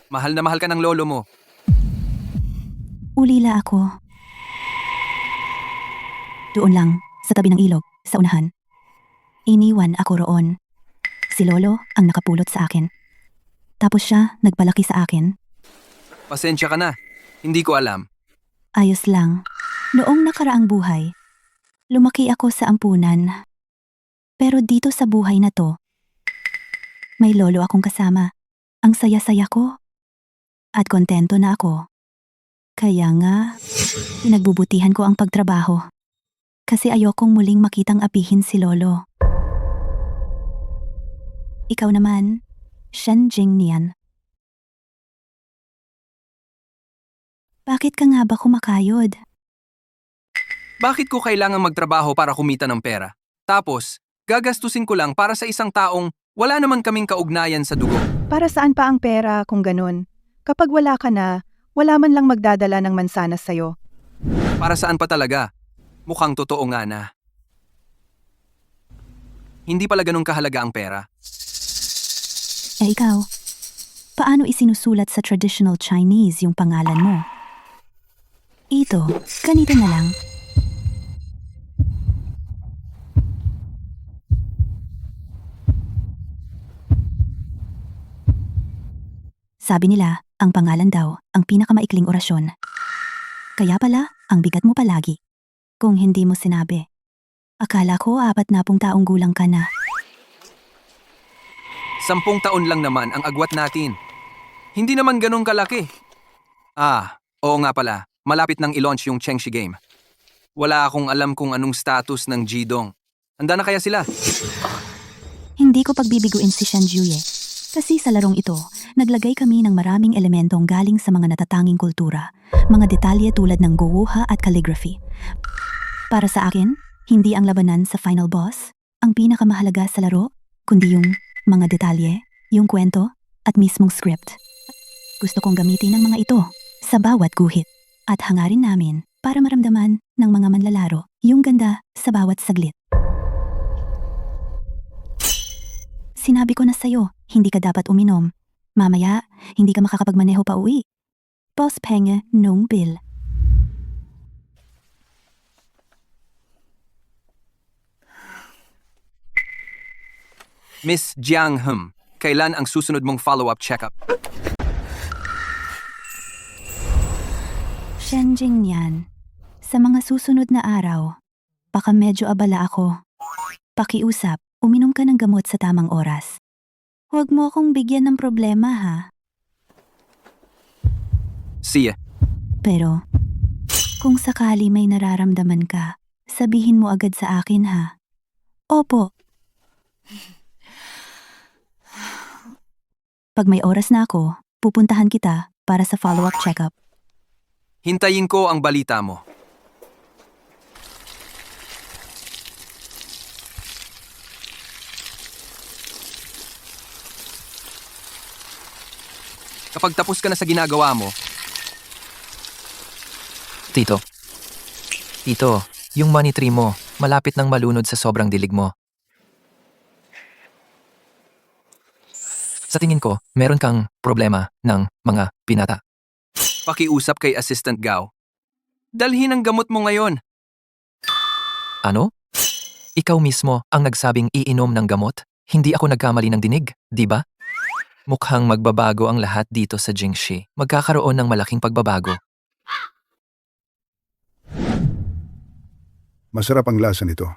Mahal na mahal ka ng lolo mo. Ulila ako. Doon lang, sa tabi ng ilog, sa unahan. Iniwan ako roon. Si Lolo ang nakapulot sa akin. Tapos siya nagpalaki sa akin. Pasensya ka na. Hindi ko alam. Ayos lang. Noong nakaraang buhay, lumaki ako sa ampunan. Pero dito sa buhay na to, may lolo akong kasama. Ang saya-saya ko. At kontento na ako. Kaya nga, pinagbubutihan ko ang pagtrabaho. Kasi ayokong muling makitang apihin si Lolo. Ikaw naman, Shen Jing Nian, Bakit ka nga ba kumakayod? Bakit ko kailangang magtrabaho para kumita ng pera? Tapos, gagastusin ko lang para sa isang taong wala naman kaming kaugnayan sa dugo. Para saan pa ang pera kung ganun? Kapag wala ka na, wala man lang magdadala ng mansanas sa'yo. Para saan pa talaga? Mukhang totoo nga na. Hindi pala ganun kahalaga ang pera. Eh ikaw, paano isinusulat sa traditional Chinese yung pangalan mo? Ito, ganito na lang. Sabi nila, ang pangalan daw, ang pinakamaikling orasyon. Kaya pala, ang bigat mo palagi. Kung hindi mo sinabi. Akala ko 40 taong gulang ka na. 10 taon lang naman ang agwat natin. Hindi naman ganun kalaki. Oo nga pala, malapit nang i-launch yung Chengxi game. Wala akong alam kung anong status ng Jidong. Handa na kaya sila? Hindi ko pagbibiguin si Shen Juye. Kasi sa larong ito, naglagay kami ng maraming elementong galing sa mga natatanging kultura, mga detalye tulad ng guwuha at calligraphy. Para sa akin, hindi ang labanan sa final boss, ang pinakamahalaga sa laro, kundi yung mga detalye, yung kwento, at mismong script. Gusto kong gamitin ang mga ito sa bawat guhit at hangarin namin para maramdaman ng mga manlalaro yung ganda sa bawat saglit. Sinabi ko na sa'yo, hindi ka dapat uminom. Mamaya, hindi ka makakapagmaneho pa uwi. Boss Penge, nung bill. Miss Jiang Hum, kailan ang susunod mong follow-up checkup? Shenjing yan. Sa mga susunod na araw, baka medyo abala ako. Pakiusap, uminom ka ng gamot sa tamang oras. Huwag mo akong bigyan ng problema ha. See ya. Pero, kung sakali may nararamdaman ka, sabihin mo agad sa akin ha. Opo. Pag may oras na ako, pupuntahan kita para sa follow-up checkup. Hintayin ko ang balita mo. Kapag tapos ka na sa ginagawa mo, Tito, yung money tree mo, malapit nang malunod sa sobrang dilig mo. Sa tingin ko, meron kang problema ng mga pinata. pakiusap kay Assistant Gao. Dalhin ang gamot mo ngayon. Ano? Ikaw mismo ang nagsabing iinom ng gamot? Hindi ako nagkamali ng dinig, di ba? Mukhang magbabago ang lahat dito sa Jingxi. Magkakaroon ng malaking pagbabago. Masarap ang lasa nito.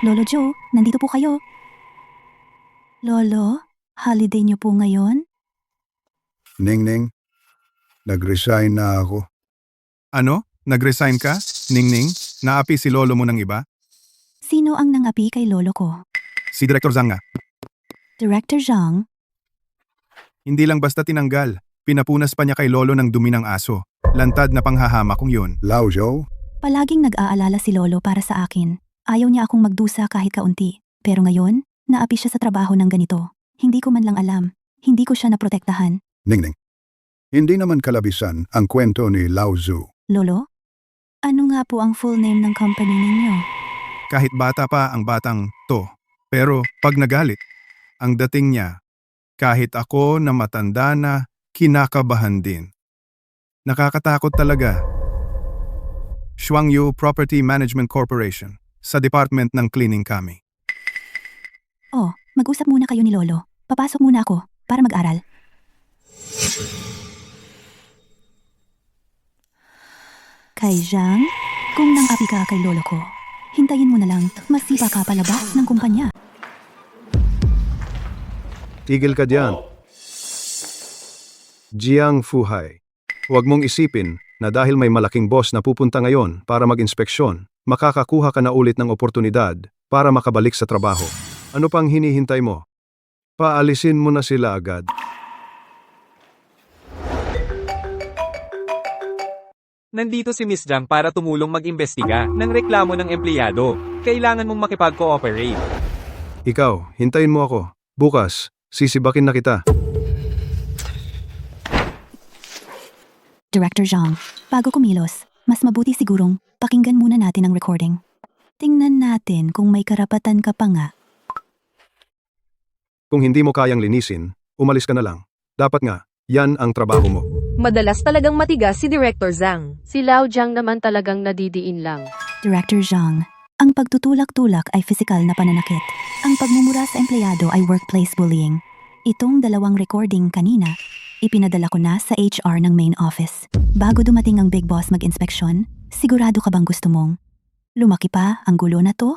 Lolo Joe, nandito po kayo. Lolo, holiday niyo po ngayon? Ningning, nag-resign na ako. Ano? Nag-resign ka? Ningning, naapi si lolo mo ng iba? Sino ang nangapi kay lolo ko? Si Director Zhang nga. Director Zhang? Hindi lang basta tinanggal. Pinapunas pa niya kay lolo ng dumi ng aso. Lantad na panghahama kong yun. Lao Zhou? Palaging nag-aalala si lolo para sa akin. Ayaw niya akong magdusa kahit kaunti. Pero ngayon, naapi siya sa trabaho ng ganito. Hindi ko man lang alam. Hindi ko siya naprotektahan. Ningning, hindi naman kalabisan ang kwento ni Lao Zhu. Lolo? Ano nga po ang full name ng company ninyo? Kahit bata pa ang batang to. Pero pag nagalit, ang dating niya, kahit ako na matanda na, kinakabahan din. Nakakatakot talaga. Shuangyu Property Management Corporation. Sa department ng cleaning kami. Oh, mag-usap muna kayo ni lolo. Papasok muna ako para mag-aral. Kay Zhang, kung nang-api ka kay lolo ko, hintayin mo na lang magsipa ka palabas ng kumpanya. Tigil ka diyan. Jiang Fuhai, huwag mong isipin na dahil may malaking boss na pupunta ngayon para mag-inspeksyon, makakakuha ka na ulit ng oportunidad para makabalik sa trabaho. Ano pang hinihintay mo? Paalisin mo na sila agad. Nandito si Miss Jiang para tumulong mag-imbestiga ng reklamo ng empleyado. Kailangan mong makipag-cooperate. Ikaw, hintayin mo ako. Bukas, sisibakin na kita. Director Zhang, bago kumilos, mas mabuti sigurong pakinggan muna natin ang recording. Tingnan natin kung may karapatan ka pa nga. Kung hindi mo kayang linisin, umalis ka na lang. Dapat nga, yan ang trabaho mo. Madalas talagang matigas si Director Zhang. Si Lao Jiang naman talagang nadidiin lang. Director Zhang, ang pagtutulak-tulak ay physical na pananakit. Ang pagmumura sa empleyado ay workplace bullying. Itong 2 recording kanina, ipinadala ko na sa HR ng main office. Bago dumating ang big boss mag-inspeksyon, sigurado ka bang gusto mong lumaki pa ang gulo na to?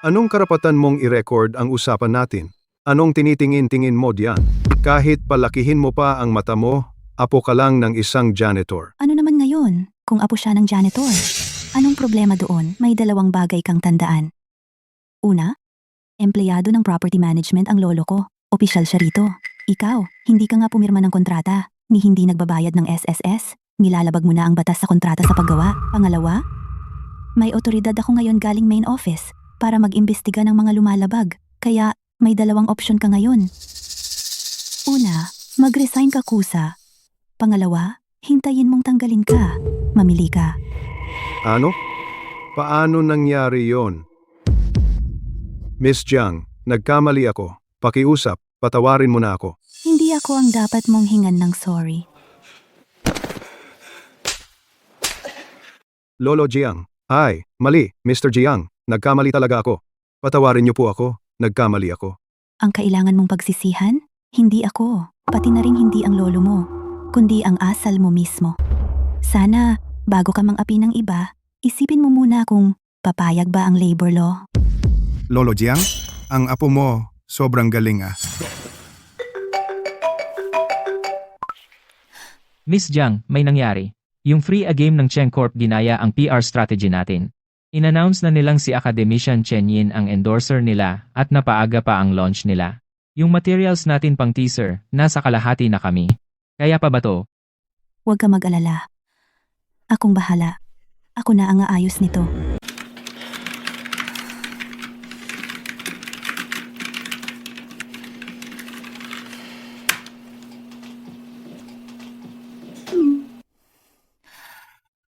Anong karapatan mong i-record ang usapan natin? Anong tinitingin-tingin mo diyan? Kahit palakihin mo pa ang mata mo, apo ka lang ng isang janitor. Ano naman ngayon kung apo siya ng janitor? Anong problema doon? May 2 bagay kang tandaan. Una, empleyado ng property management ang lolo ko. Opisyal siya rito. Ikaw, hindi ka nga pumirma ng kontrata, ni hindi nagbabayad ng SSS, nilalabag mo na ang batas sa kontrata sa paggawa. Pangalawa, may otoridad ako ngayon galing main office para mag-imbestiga ng mga lumalabag, kaya may 2 opsyon ka ngayon. Una, mag-resign ka kusa. Pangalawa, hintayin mong tanggalin ka. Mamili ka. Ano? Paano nangyari yon? Miss Jiang, nagkamali ako. Pakiusap, patawarin mo na ako. Hindi ako ang dapat mong hingan ng sorry. Lolo Jiang. Ay, mali, Mr. Jiang. Nagkamali talaga ako. Patawarin niyo po ako. Nagkamali ako. Ang kailangan mong pagsisihan? Hindi ako. Pati na rin hindi ang lolo mo, kundi ang asal mo mismo. Sana, bago ka mang api ng iba, isipin mo muna kung papayag ba ang labor law. Lolo Jiang, ang apo mo, sobrang galing ah. Miss Jiang, may nangyari. Yung free a game ng Cheng Corp ginaya ang PR strategy natin. In-announce na nilang si Academician Chen Yin ang endorser nila at napaaga pa ang launch nila. Yung materials natin pang teaser, nasa kalahati na kami. Kaya pa ba to? Huwag ka mag-alala. Akong bahala. Ako na ang aayos nito.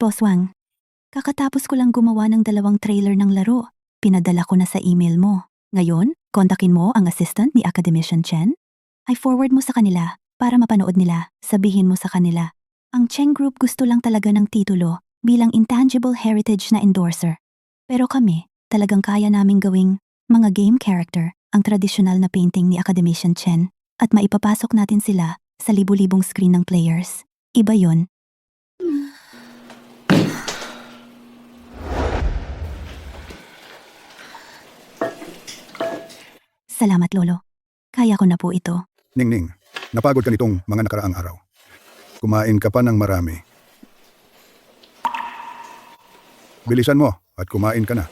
Boss Wang, kakatapos ko lang gumawa ng 2 trailer ng laro. Pinadala ko na sa email mo. Ngayon, kontakin mo ang assistant ni Academician Chen. I-forward mo sa kanila para mapanood nila. Sabihin mo sa kanila. Ang Cheng Group gusto lang talaga ng titulo bilang intangible heritage na endorser. Pero kami, talagang kaya naming gawing mga game character ang tradisyonal na painting ni Academician Chen at maipapasok natin sila sa libu-libong screen ng players. Iba yon. Salamat, Lolo. Kaya ko na po ito. Ningning, napagod ka nitong mga nakaraang araw. Kumain ka pa ng marami. Bilisan mo at kumain ka na.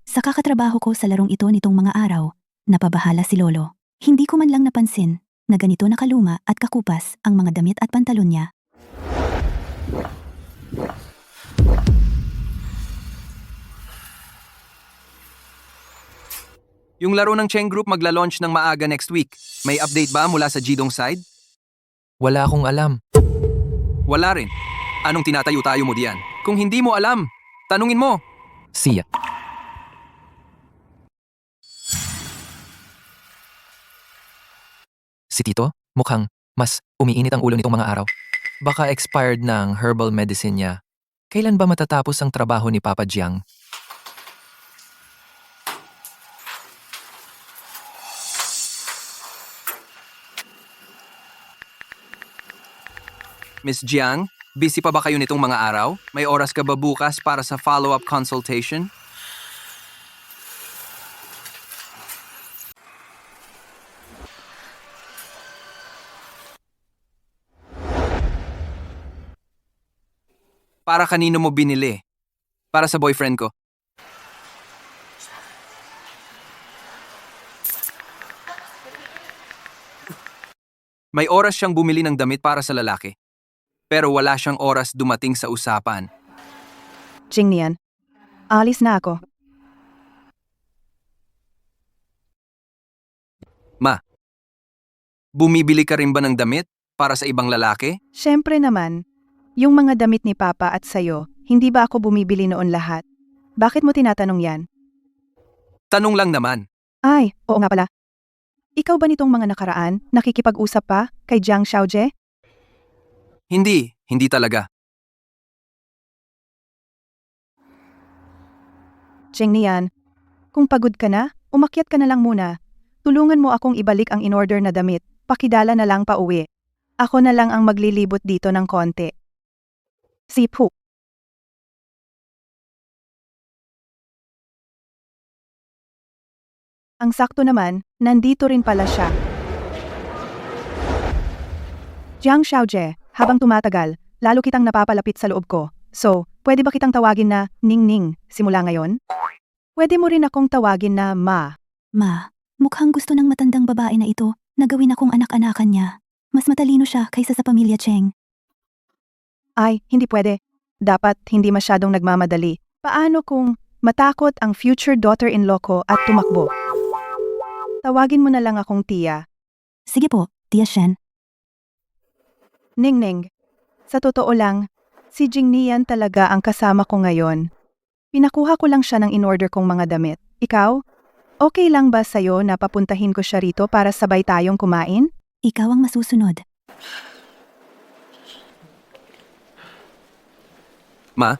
Sa kakatrabaho ko sa larong ito nitong mga araw, napabahala si Lolo. Hindi ko man lang napansin na ganito nakaluma at kakupas ang mga damit at pantalon niya. Yung laro ng Cheng Group magla-launch ng maaga next week. May update ba mula sa Jidong side? Wala akong alam. Wala rin. Anong tinatayo-tayo mo diyan? Kung hindi mo alam, tanungin mo. Siya. Si Tito, mukhang mas umiinit ang ulo nitong mga araw. Baka expired na ang herbal medicine niya. Kailan ba matatapos ang trabaho ni Papa Jiang? Miss Jiang, busy pa ba kayo nitong mga araw? May oras ka ba bukas para sa follow-up consultation? Para kanino mo binili? Para sa boyfriend ko. May oras siyang bumili ng damit para sa lalaki. Pero wala siyang oras dumating sa usapan. Jingnian, alis na ako. Ma, bumibili ka rin ba ng damit para sa ibang lalaki? Siyempre naman, yung mga damit ni Papa at sayo, hindi ba ako bumibili noon lahat? Bakit mo tinatanong yan? Tanong lang naman. Ay, oo nga pala. Ikaw ba nitong mga nakaraan, nakikipag-usap pa kay Jiang Xiaojie? Hindi talaga. Jingnian, kung pagod ka na, umakyat ka na lang muna. Tulungan mo akong ibalik ang in-order na damit, pakidala na lang pa uwi. Ako na lang ang maglilibot dito ng konti. Sipu. Ang sakto naman, nandito rin pala siya. Jiang Xiaojie, habang tumatagal, lalo kitang napapalapit sa loob ko. So, pwede ba kitang tawagin na Ning Ning simula ngayon? Pwede mo rin akong tawagin na Ma. Ma, mukhang gusto ng matandang babae na ito na gawin akong anak-anakan niya. Mas matalino siya kaysa sa pamilya Cheng. Ay, hindi pwede. Dapat hindi masyadong nagmamadali. Paano kung matakot ang future daughter-in-law ko at tumakbo? Tawagin mo na lang akong Tia. Sige po, Tia Shen. Ning Ning, sa totoo lang, si Jingnian talaga ang kasama ko ngayon. Pinakuha ko lang siya ng in-order kong mga damit. Ikaw? Okay lang ba sa'yo na papuntahin ko siya rito para sabay tayong kumain? Ikaw ang masusunod. Ma,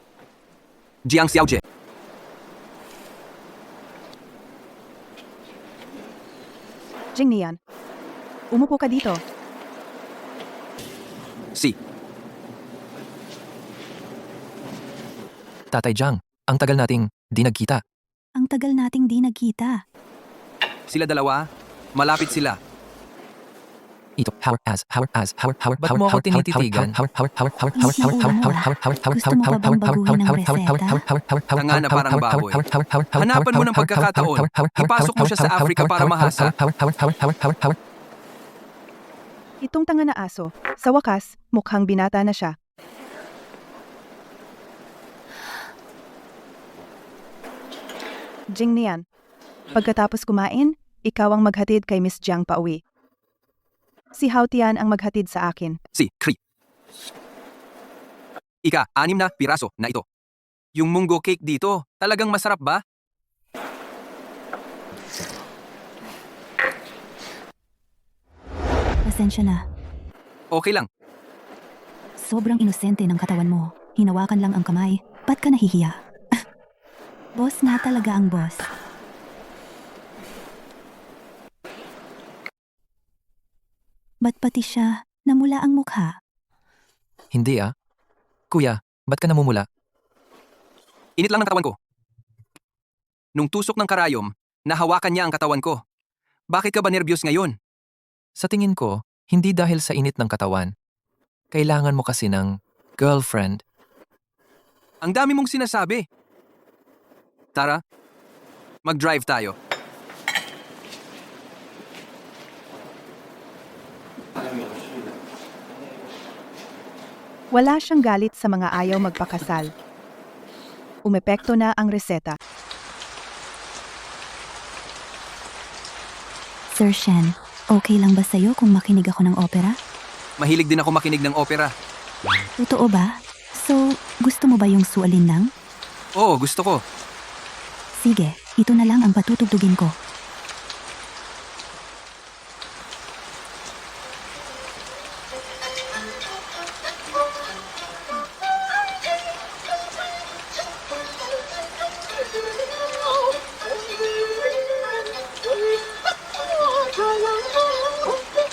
Jiang Xiaojie. Jingnian, umupo ka dito. Si, Tatay Jiang, ang tagal nating di nagkita. Ang tagal nating di nagkita. sila dalawa, malapit sila. Ito, Howard. Ba't mo ako tinititigan? Tanga na parang baboy. Hanapan mo ng pagkakataon. Ipasok mo siya sa Africa para mahasa. Itong tanga na aso, sa wakas, mukhang binata na siya. Jingnian, pagkatapos kumain, ikaw ang maghatid kay Miss Jiang pauwi. Si Hao Tian ang maghatid sa akin. Si, Kri. 6 na piraso na ito. Yung munggo cake dito, talagang masarap ba? Pasensya na. Okay lang. Sobrang inosente ng katawan mo. Hinawakan lang ang kamay. Ba't ka nahihiya? Boss na talaga ang boss. Ba't pati siya namula ang mukha? Hindi ah. Kuya, ba't ka namumula? Init lang ng katawan ko. Nung tusok ng karayom, nahawakan niya ang katawan ko. Bakit ka ba nervyos ngayon? Sa tingin ko, hindi dahil sa init ng katawan. Kailangan mo kasi ng girlfriend. Ang dami mong sinasabi. Tara, mag-drive tayo. Wala siyang galit sa mga ayaw magpakasal. Umepekto na ang reseta. Sir Shen, okay lang ba sa'yo kung makinig ako ng opera? Mahilig din ako makinig ng opera. Totoo ba? So, gusto mo ba yung sualinang? Oo, gusto ko. Sige, ito na lang ang patutugtugin ko.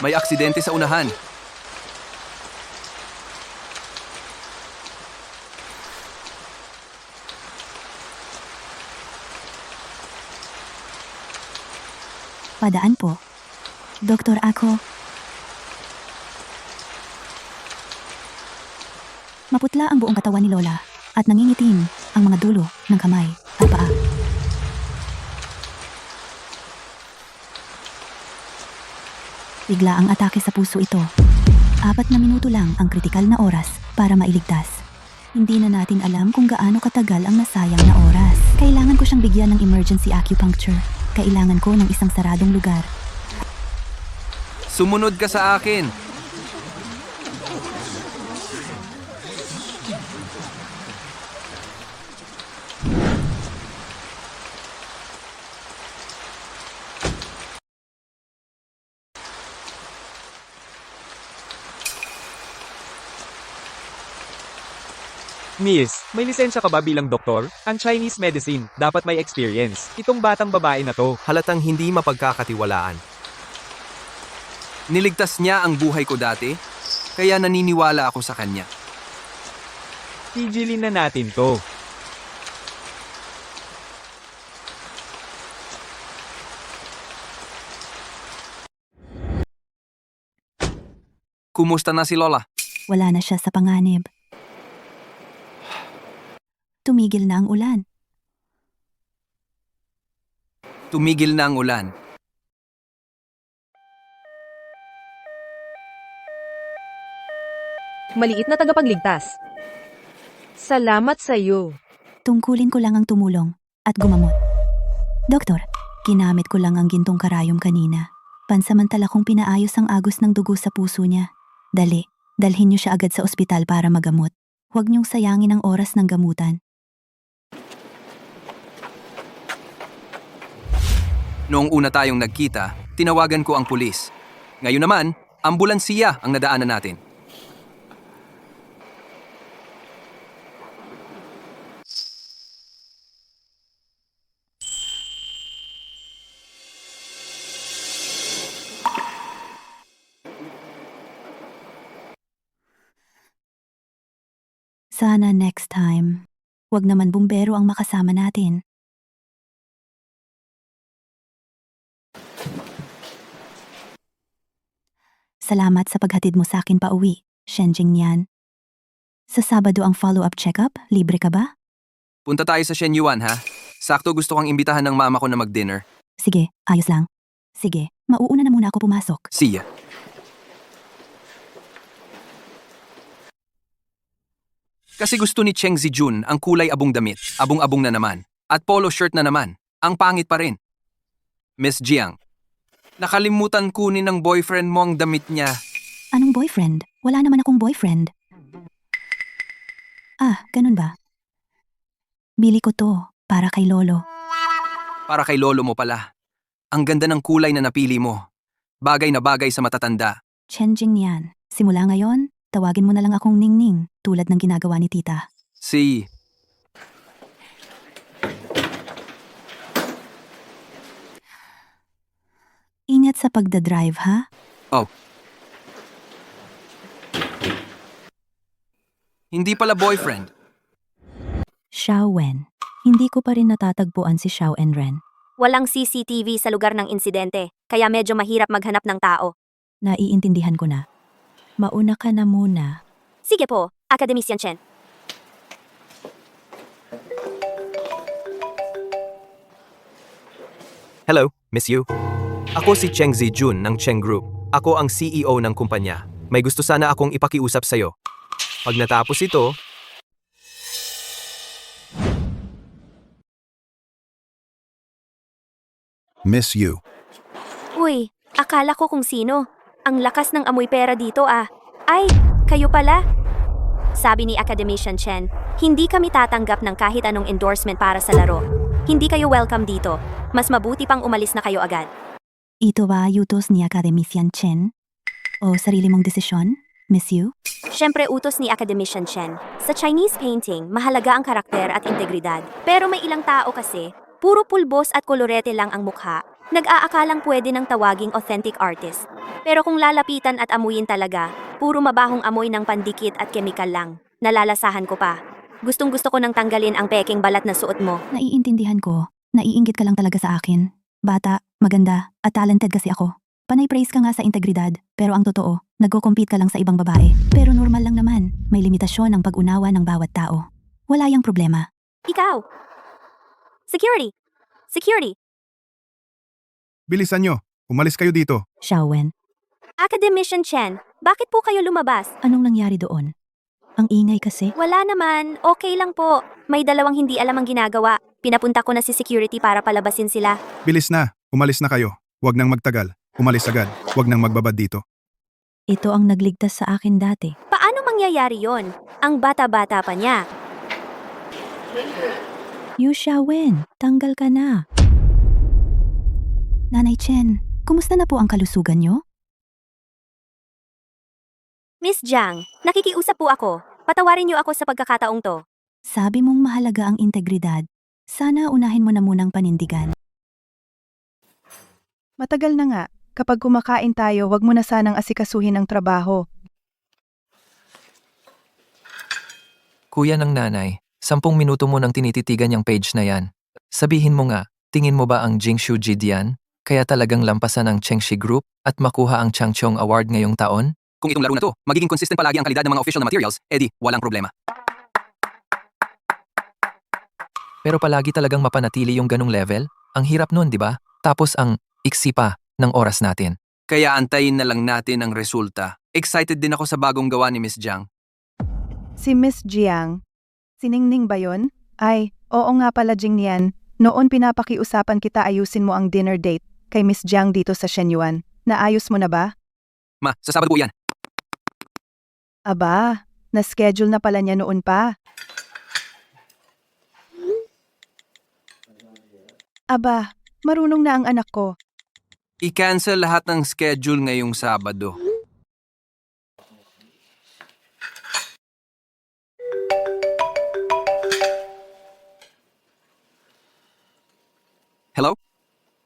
May aksidente sa unahan. Padaan po. Doktor ako. Maputla ang buong katawan ni Lola at nangingitim ang mga dulo ng kamay at paa. Bigla ang atake sa puso ito. 4 na minuto lang ang kritikal na oras para mailigtas. Hindi na natin alam kung gaano katagal ang nasayang na oras. Kailangan ko siyang bigyan ng emergency acupuncture. Kailangan ko ng isang saradong lugar. Sumunod ka sa akin. Miss, may lisensya ka ba bilang doktor? Ang Chinese medicine, dapat may experience. Itong batang babae na to. Halatang hindi mapagkakatiwalaan. Niligtas niya ang buhay ko dati, kaya naniniwala ako sa kanya. Tigilin na natin to. Kumusta na si Lola? Wala na siya sa panganib. Tumigil na ang ulan. Tumigil na ang ulan. Maliit na tagapagligtas. Salamat sa iyo. Tungkulin ko lang ang tumulong at gumamot. Doktor, ginamit ko lang ang gintong karayom kanina. Pansamantala kong pinaayos ang agos ng dugo sa puso niya. Dali, dalhin niyo siya agad sa ospital para magamot. Huwag niyong sayangin ang oras ng gamutan. Noong una tayong nagkita, tinawagan ko ang pulis. Ngayon naman, ambulansiya ang nadaanan natin. Sana next time, wag naman bumbero ang makasama natin. Salamat sa paghatid mo sa akin pa uwi, Shenjing Nian. Sa Sabado ang follow-up check-up, libre ka ba? Punta tayo sa Shenyuan ha. Sakto gusto kang imbitahan ng mama ko na mag-dinner. Sige, ayos lang. Sige, mauuna na muna ako pumasok. See ya. Kasi gusto ni Cheng Zijun ang kulay abong damit, abong-abong na naman, at polo shirt na naman. Ang pangit pa rin. Miss Jiang, nakalimutan kunin ng boyfriend mo ang damit niya. Anong boyfriend? Wala naman akong boyfriend. Ah, ganun ba? Bili ko to, para kay Lolo. Para kay lolo mo pala. Ang ganda ng kulay na napili mo. Bagay na bagay sa matatanda. Chenjing Nian, simula ngayon, tawagin mo na lang akong Ningning, tulad ng ginagawa ni tita. Si... Ingat sa pagdadrive, ha? Oh. Hindi pala boyfriend. Xiao Wen. Hindi ko pa rin natatagpuan si Xiao Enren. Walang CCTV sa lugar ng insidente, kaya medyo mahirap maghanap ng tao. Naiintindihan ko na. Mauna ka na muna. Sige po, Academician Chen. Hello, Miss Yu. Ako si Cheng Zijun ng Cheng Group. Ako ang CEO ng kumpanya. May gusto sana akong ipakiusap sa'yo. Pag natapos ito, Miss Yu. Uy, akala ko kung sino. Ang lakas ng amoy pera dito ah. Ay, kayo pala? Sabi ni Academician Chen, hindi kami tatanggap ng kahit anong endorsement para sa laro. Hindi kayo welcome dito. Mas mabuti pang umalis na kayo agad. Ito ba utos ni Academician Chen? O sarili mong desisyon, Miss Yu? Siyempre utos ni Academician Chen. Sa Chinese painting, mahalaga ang karakter at integridad. Pero may ilang tao kasi, puro pulbos at kolorete lang ang mukha. Nag-aakalang pwede ng tawaging authentic artist. Pero kung lalapitan at amuyin talaga, puro mabahong amoy ng pandikit at kemikal lang. Nalalasahan ko pa. Gustong-gusto ko nang tanggalin ang peking balat na suot mo. Naiintindihan ko. Naiinggit ka lang talaga sa akin. Bata, maganda, at talented kasi ako. Panay praise ka nga sa integridad, pero ang totoo, nagko-compete ka lang sa ibang babae. Pero normal lang naman, may limitasyon ang pag-unawa ng bawat tao. Wala yang problema. Ikaw! Security! Security! Bilisan nyo, umalis kayo dito. Xiao Wen, Academician Chen, bakit po kayo lumabas? Anong nangyari doon? Ang ingay kasi. Wala naman, okay lang po. May dalawang hindi alam ang ginagawa. Pinapunta ko na si security para palabasin sila. Bilis na, umalis na kayo. Huwag nang magtagal. Umalis agad. Huwag nang magbabad dito. Ito ang nagligtas sa akin dati. Paano mangyayari yon? Ang bata-bata pa niya. Yu Xiaowen, tanggal ka na. Nanay Chen, kumusta na po ang kalusugan niyo? Miss Jiang, nakikiusap po ako. Patawarin niyo ako sa pagkakataong to. Sabi mong mahalaga ang integridad. Sana unahin mo na munang panindigan. Matagal na nga. Kapag kumakain tayo, wag mo na sanang asikasuhin ang trabaho. Kuya ng nanay, 10 minuto mo nang tinititigan yung page na yan. Sabihin mo nga, tingin mo ba ang Jingshu Jidian? Kaya talagang lampasan ang Chengxi Group at makuha ang Changchong Award ngayong taon? Kung itong laro na to, magiging consistent palagi ang kalidad ng mga official na materials, edi walang problema. Pero palagi talagang mapanatili yung ganong level? Ang hirap nun, di ba? Tapos ang iksi pa ng oras natin. Kaya antayin na lang natin ang resulta. Excited din ako sa bagong gawa ni Miss Jiang. Si Miss Jiang. Siningning ba yon? Ay, oo nga pala Jing Nian. Noon pinapakiusapan kita ayusin mo ang dinner date kay Miss Jiang dito sa Shenyuan. Naayos mo na ba? Ma, sa Sabado po yan. Aba, na-schedule na pala niya noon pa. Aba, marunong na ang anak ko. I-cancel lahat ng schedule ngayong Sabado. Hello?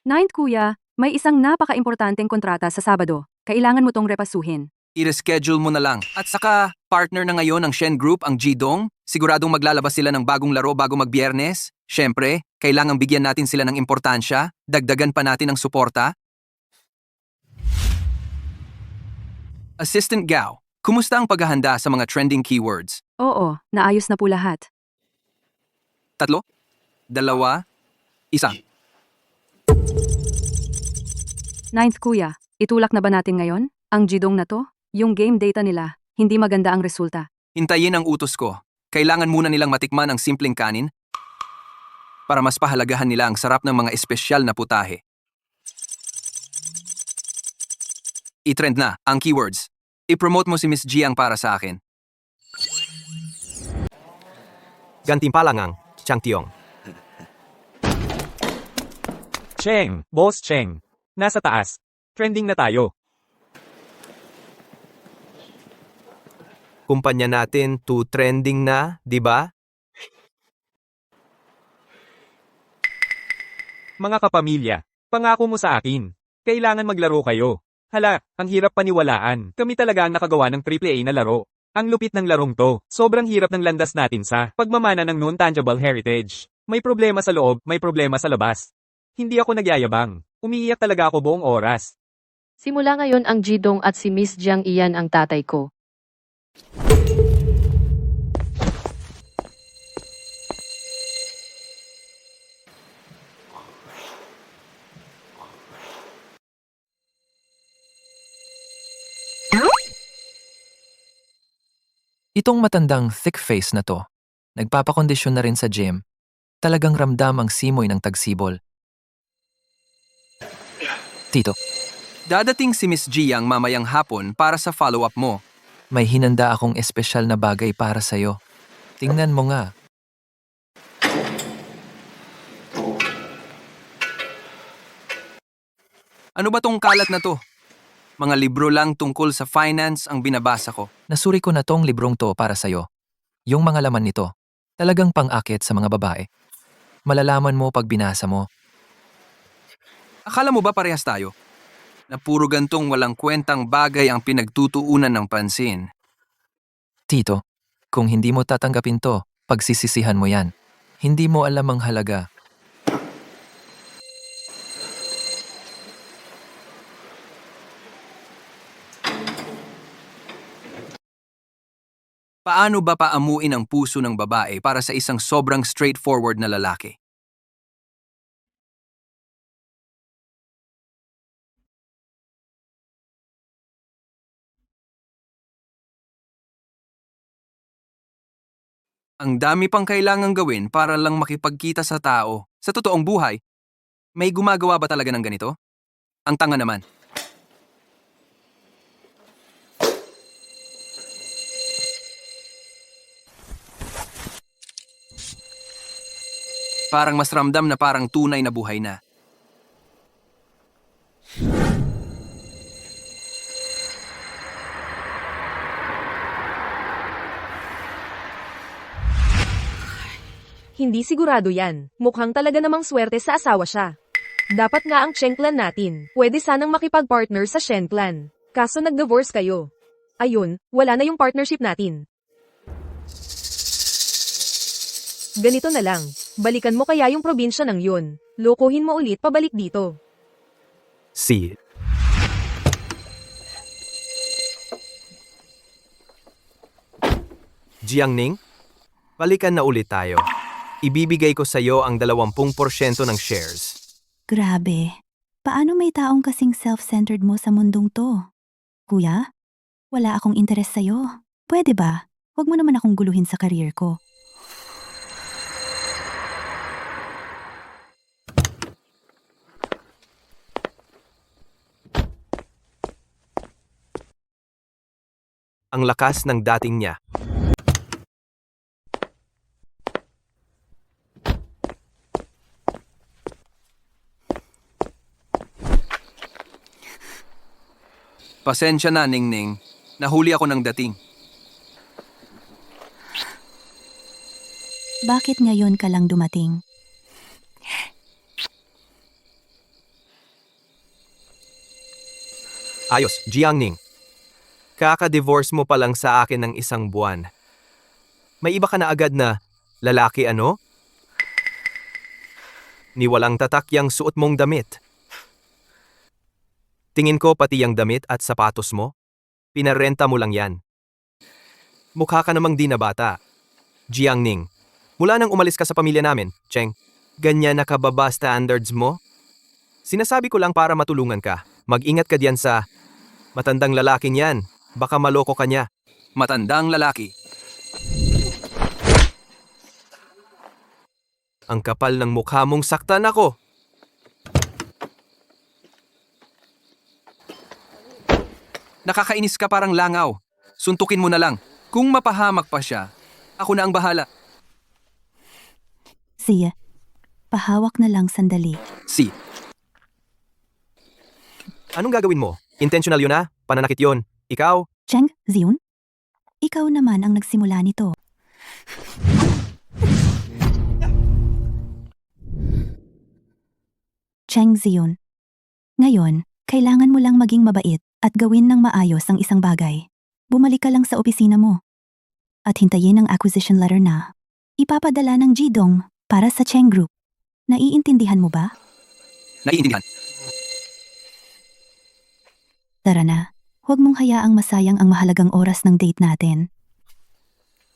Ninth kuya, may isang napaka-importanteng kontrata sa Sabado. Kailangan mo tong repasuhin. I-reschedule mo na lang. At saka, partner na ngayon ng Shen Group, ang Jidong. Siguradong maglalabas sila ng bagong laro bago mag-Biyernes. Siyempre, kailangang bigyan natin sila ng importansya. Dagdagan pa natin ang suporta. Assistant Gao, kumusta ang paghahanda sa mga trending keywords? Oo, naayos na po lahat. 3, 2, 1. Ninth kuya, itulak na ba natin ngayon? Ang jidong na to? Yung game data nila, hindi maganda ang resulta. Hintayin ang utos ko. Kailangan muna nilang matikman ang simpleng kanin para mas pahalagahan nila ang sarap ng mga espesyal na putahe. I-trend na ang keywords. I-promote mo si Miss Jiang para sa akin. Gantimpala ngang, Chang Tiong. Cheng, Boss Cheng. Nasa taas. Trending na tayo. Kumpanya natin to trending na, di ba? Mga kapamilya, pangako mo sa akin. Kailangan maglaro kayo. Hala, ang hirap paniwalaan. Kami talaga ang nakagawa ng AAA na laro. Ang lupit ng larong to. Sobrang hirap ng landas natin sa pagmamana ng non-tangible heritage. May problema sa loob, may problema sa labas. Hindi ako nagyayabang. Umiiyak talaga ako buong oras. Simula ngayon ang Jidong at si Miss Jiang iyan ang tatay ko. Itong matandang thick face na to, nagpapakondisyon na rin sa gym. Talagang ramdam ang simoy ng tagsibol. Tito, Dadating si Miss Jiang mamayang hapon para sa follow-up mo. may hinanda akong espesyal na bagay para sa'yo. Tingnan mo nga. Ano ba tong kalat na to? Mga libro lang tungkol sa finance ang binabasa ko. Nasuri ko na tong librong to para sa'yo. Yung mga laman nito, talagang pang-akit sa mga babae. Malalaman mo pag binasa mo. Akala mo ba parehas tayo? Na puro gantong walang kwentang bagay ang pinagtutuunan ng pansin. Tito, kung hindi mo tatanggapin to, pagsisisihan mo yan. Hindi mo alam ang halaga. Paano ba paamuin ang puso ng babae para sa isang sobrang straightforward na lalaki? Ang dami pang kailangang gawin para lang makipagkita sa tao. Sa totoong buhay, may gumagawa ba talaga ng ganito? Ang tanga naman. Parang mas ramdam na parang tunay na buhay na. Hindi sigurado yan. Mukhang talaga namang swerte sa asawa siya. Dapat nga ang Cheng clan natin. Pwede sanang makipag-partner sa Shen clan. Kaso nag-divorce kayo. Ayun, wala na yung partnership natin. Ganito na lang. Balikan mo kaya yung probinsya ng yun. Lokohin mo ulit pabalik dito. Si. Jiangning, balikan na ulit tayo. Ibibigay ko sa iyo ang 20% ng shares. Grabe. Paano may taong kasing self-centered mo sa mundong to? Kuya, wala akong interes sa'yo. Pwede ba? Huwag mo naman akong guluhin sa career ko. Ang lakas ng dating niya. Pasensya na, Ningning. Nahuli ako ng dating. Bakit ngayon ka lang dumating? Ayos, Jiangning. Kaka-divorce mo pa lang sa akin ng 1 buwan. May iba ka na agad na lalaki ano? Ni walang tatak yang suot mong damit. Tingin ko pati yang damit at sapatos mo, pinarenta mo lang yan. Mukha ka namang di na bata. Jiangning, mula nang umalis ka sa pamilya namin, Cheng, ganyan nakababa standards mo? Sinasabi ko lang para matulungan ka. Mag-ingat ka diyan sa matandang lalaking yan. Baka maloko ka niya. Matandang lalaki. Ang kapal ng mukha mong saktan ako. Nakakainis ka parang langaw. Suntukin mo na lang. Kung mapahamak pa siya, ako na ang bahala. Siya, pahawak na lang sandali. Si. Anong gagawin mo? Intentional yun ah? Pananakit yun. Ikaw? Cheng, Zion? Ikaw naman ang nagsimula nito. Cheng Zion. Ngayon, kailangan mo lang maging mabait at gawin ng maayos ang isang bagay. Bumalik ka lang sa opisina mo. At hintayin ang acquisition letter na ipapadala ng Jidong para sa Cheng Group. Naiintindihan mo ba? Naiintindihan. Tara na, huwag mong hayaang masayang ang mahalagang oras ng date natin.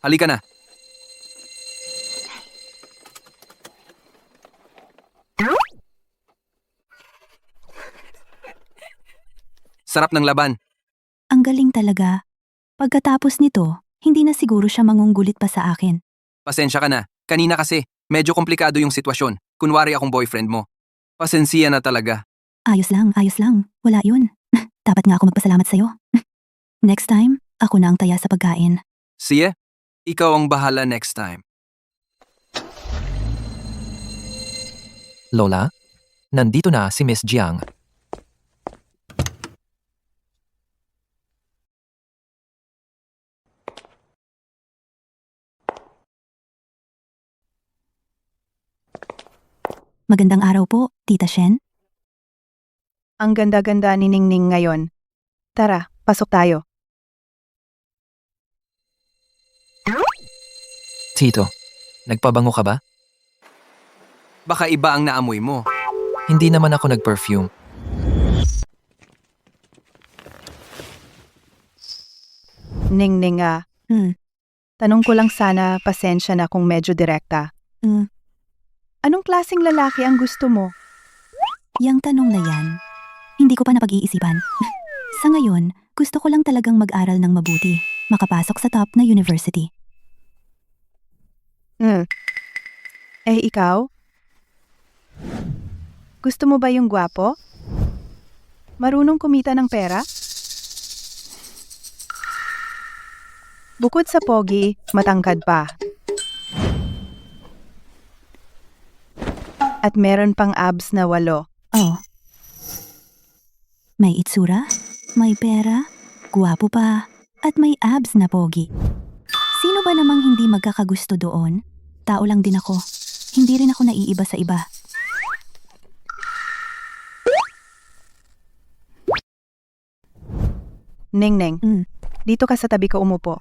Halika na. Sarap ng laban. Ang galing talaga. Pagkatapos nito, hindi na siguro siya mangunggulit pa sa akin. Pasensya ka na. Kanina kasi, medyo komplikado yung sitwasyon. Kunwari akong boyfriend mo. Pasensiya na talaga. Ayos lang. Wala yun. Dapat nga ako magpasalamat sa'yo. Next time, ako na ang taya sa pagkain. Siya, ikaw ang bahala next time. Lola, nandito na si Miss Jiang. Magandang araw po, Tita Shen. Ang ganda-ganda ni Ningning ngayon. Tara, pasok tayo. Tito, nagpabango ka ba? Baka iba ang naamoy mo. Hindi naman ako nag-perfume. Ningning tanong ko lang sana, pasensya na kung medyo direkta. Anong klaseng lalaki ang gusto mo? Yang tanong na yan, hindi ko pa napag-iisipan. Sa ngayon, gusto ko lang talagang mag-aral ng mabuti, makapasok sa top na university. Ikaw? Gusto mo ba yung gwapo? Marunong kumita ng pera? Bukod sa pogi, matangkad pa. At meron pang abs na 8. Oh. May itsura, may pera, guwapo pa, at may abs na pogi. Sino ba namang hindi magkakagusto doon? Tao lang din ako. Hindi rin ako naiiba sa iba. Neng, dito ka sa tabi ko umupo.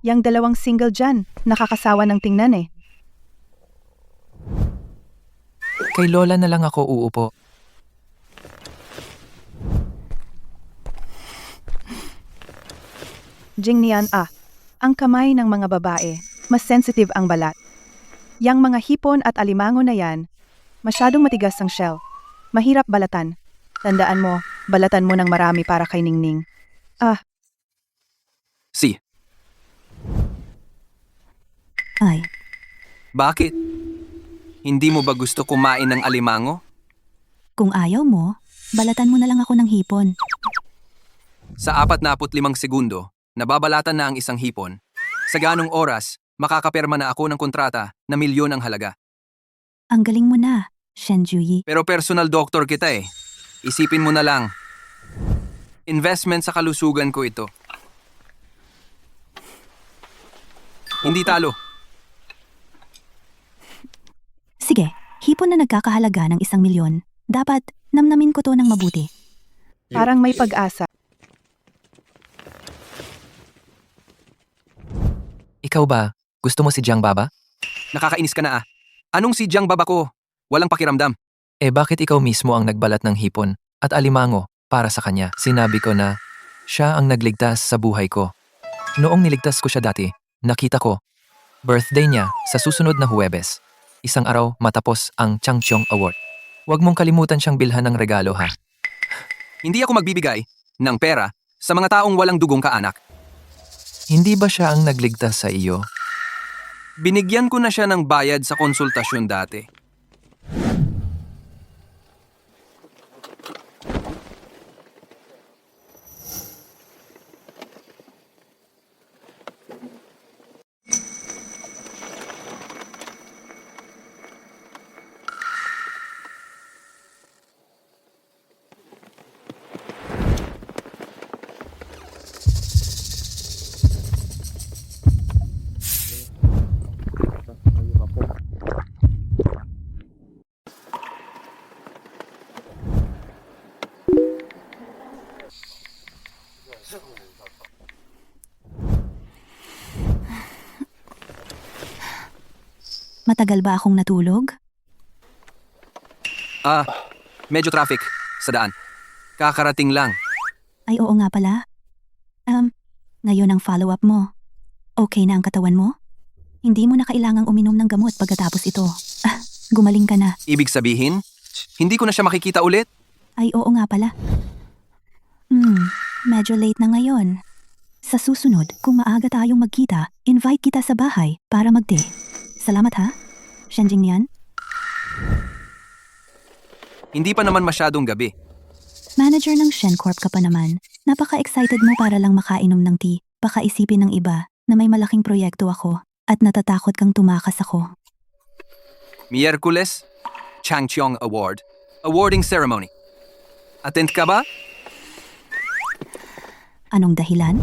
Yang dalawang single dyan, nakakasawa ng tingnan eh. Kay Lola na lang ako uupo. Jingnian ang kamay ng mga babae, mas sensitive ang balat. Yang mga hipon at alimango na yan, masyadong matigas ang shell. Mahirap balatan. Tandaan mo, balatan mo ng marami para kay Ningning. Si, Ay, bakit? Hindi mo ba gusto kumain ng alimango? kung ayaw mo, balatan mo na lang ako ng hipon. Sa 45 segundo, nababalatan na ang isang hipon. Sa ganong oras, makakapirma na ako ng kontrata na milyon ang halaga. Ang galing mo na, Shen Juyi. Pero personal doctor kita eh. Isipin mo na lang. Investment sa kalusugan ko ito. Hindi talo. Sige, hipon na nagkakahalaga ng 1 milyon. Dapat, namnamin ko to ng mabuti. Parang may pag-asa. Ikaw ba? Gusto mo si Jiang Baba? Nakakainis ka na ah. Anong si Jiang Baba ko? Walang pakiramdam. Bakit ikaw mismo ang nagbalat ng hipon at alimango para sa kanya? Sinabi ko na siya ang nagligtas sa buhay ko. Noong niligtas ko siya dati, nakita ko. Birthday niya sa susunod na Huwebes. Isang araw matapos ang Changchong Award. Huwag mong kalimutan siyang bilhan ng regalo ha. Hindi ako magbibigay ng pera sa mga taong walang dugong kaanak. Hindi ba siya ang nagligtas sa iyo? Binigyan ko na siya ng bayad sa konsultasyon dati. Matagal ba akong natulog? Medyo traffic sa daan. Kakarating lang. Ay oo nga pala. Ngayon ang follow-up mo. Okay na ang katawan mo? Hindi mo na kailangang uminom ng gamot pagkatapos ito. Gumaling ka na. Ibig sabihin, hindi ko na siya makikita ulit? Ay oo nga pala. Medyo late na ngayon. Sa susunod, kung maaga tayong magkita, invite kita sa bahay para mag-tea. Salamat ha, Shen Jingnian. Hindi pa naman masyadong gabi. Manager ng Shen Corp ka pa naman. Napaka-excited mo para lang makainom ng tea. Baka isipin ng iba na may malaking proyekto ako at natatakot kang tumakas ako. Miyerkules, Changchong Award. Awarding ceremony. Attend ka ba? Anong dahilan?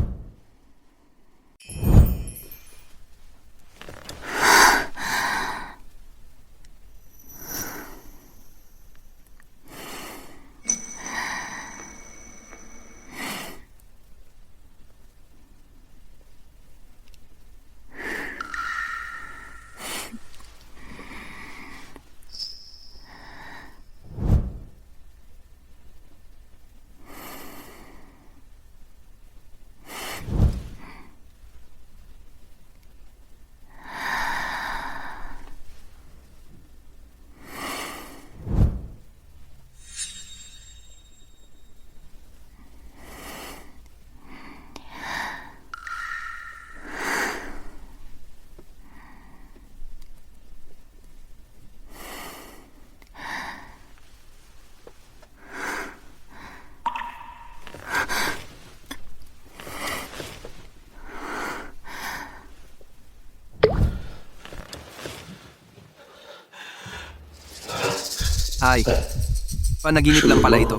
Ay, panaginip lang pala ito.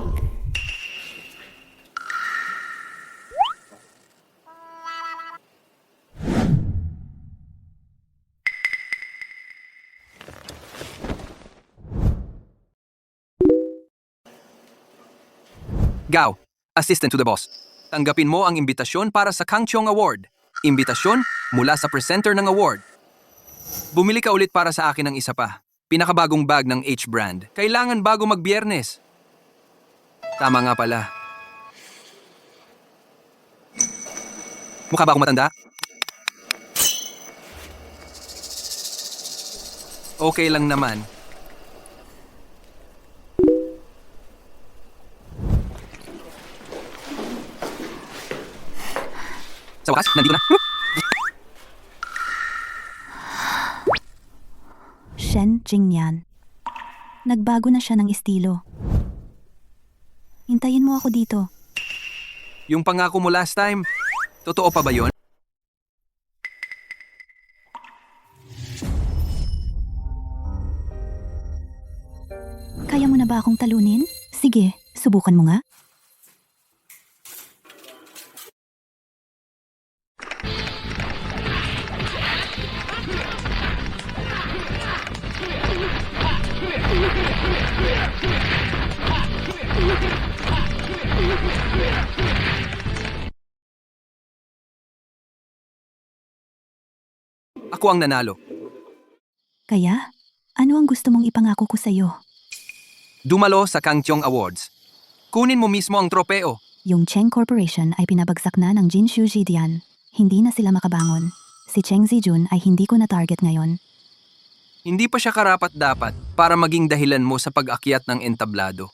Gao, assistant to the boss. Tanggapin mo ang imbitasyon para sa Kang Cheong Award. Imbitasyon mula sa presenter ng award. Bumili ka ulit para sa akin ng isa pa. Pinakabagong bag ng H-brand. Kailangan bago mag-Biyernes. Tama nga pala. Mukha ba akong matanda? Okay lang naman. Sa wakas, nandito na. Shen Jingyan. Nagbago na siya ng estilo. Hintayin mo ako dito. Yung pangako mo last time, totoo pa ba yun? Kaya mo na ba akong talunin? Sige, subukan mo nga. Ako ang nanalo. Kaya, ano ang gusto mong ipangako ko sa'yo? Dumalo sa Kang Cheong Awards. Kunin mo mismo ang tropeo. Yung Cheng Corporation ay pinabagsak na ng Jinshu Jidian. Hindi na sila makabangon. Si Cheng Zijun ay hindi ko na-target ngayon. Hindi pa siya karapat-dapat para maging dahilan mo sa pag-akyat ng entablado.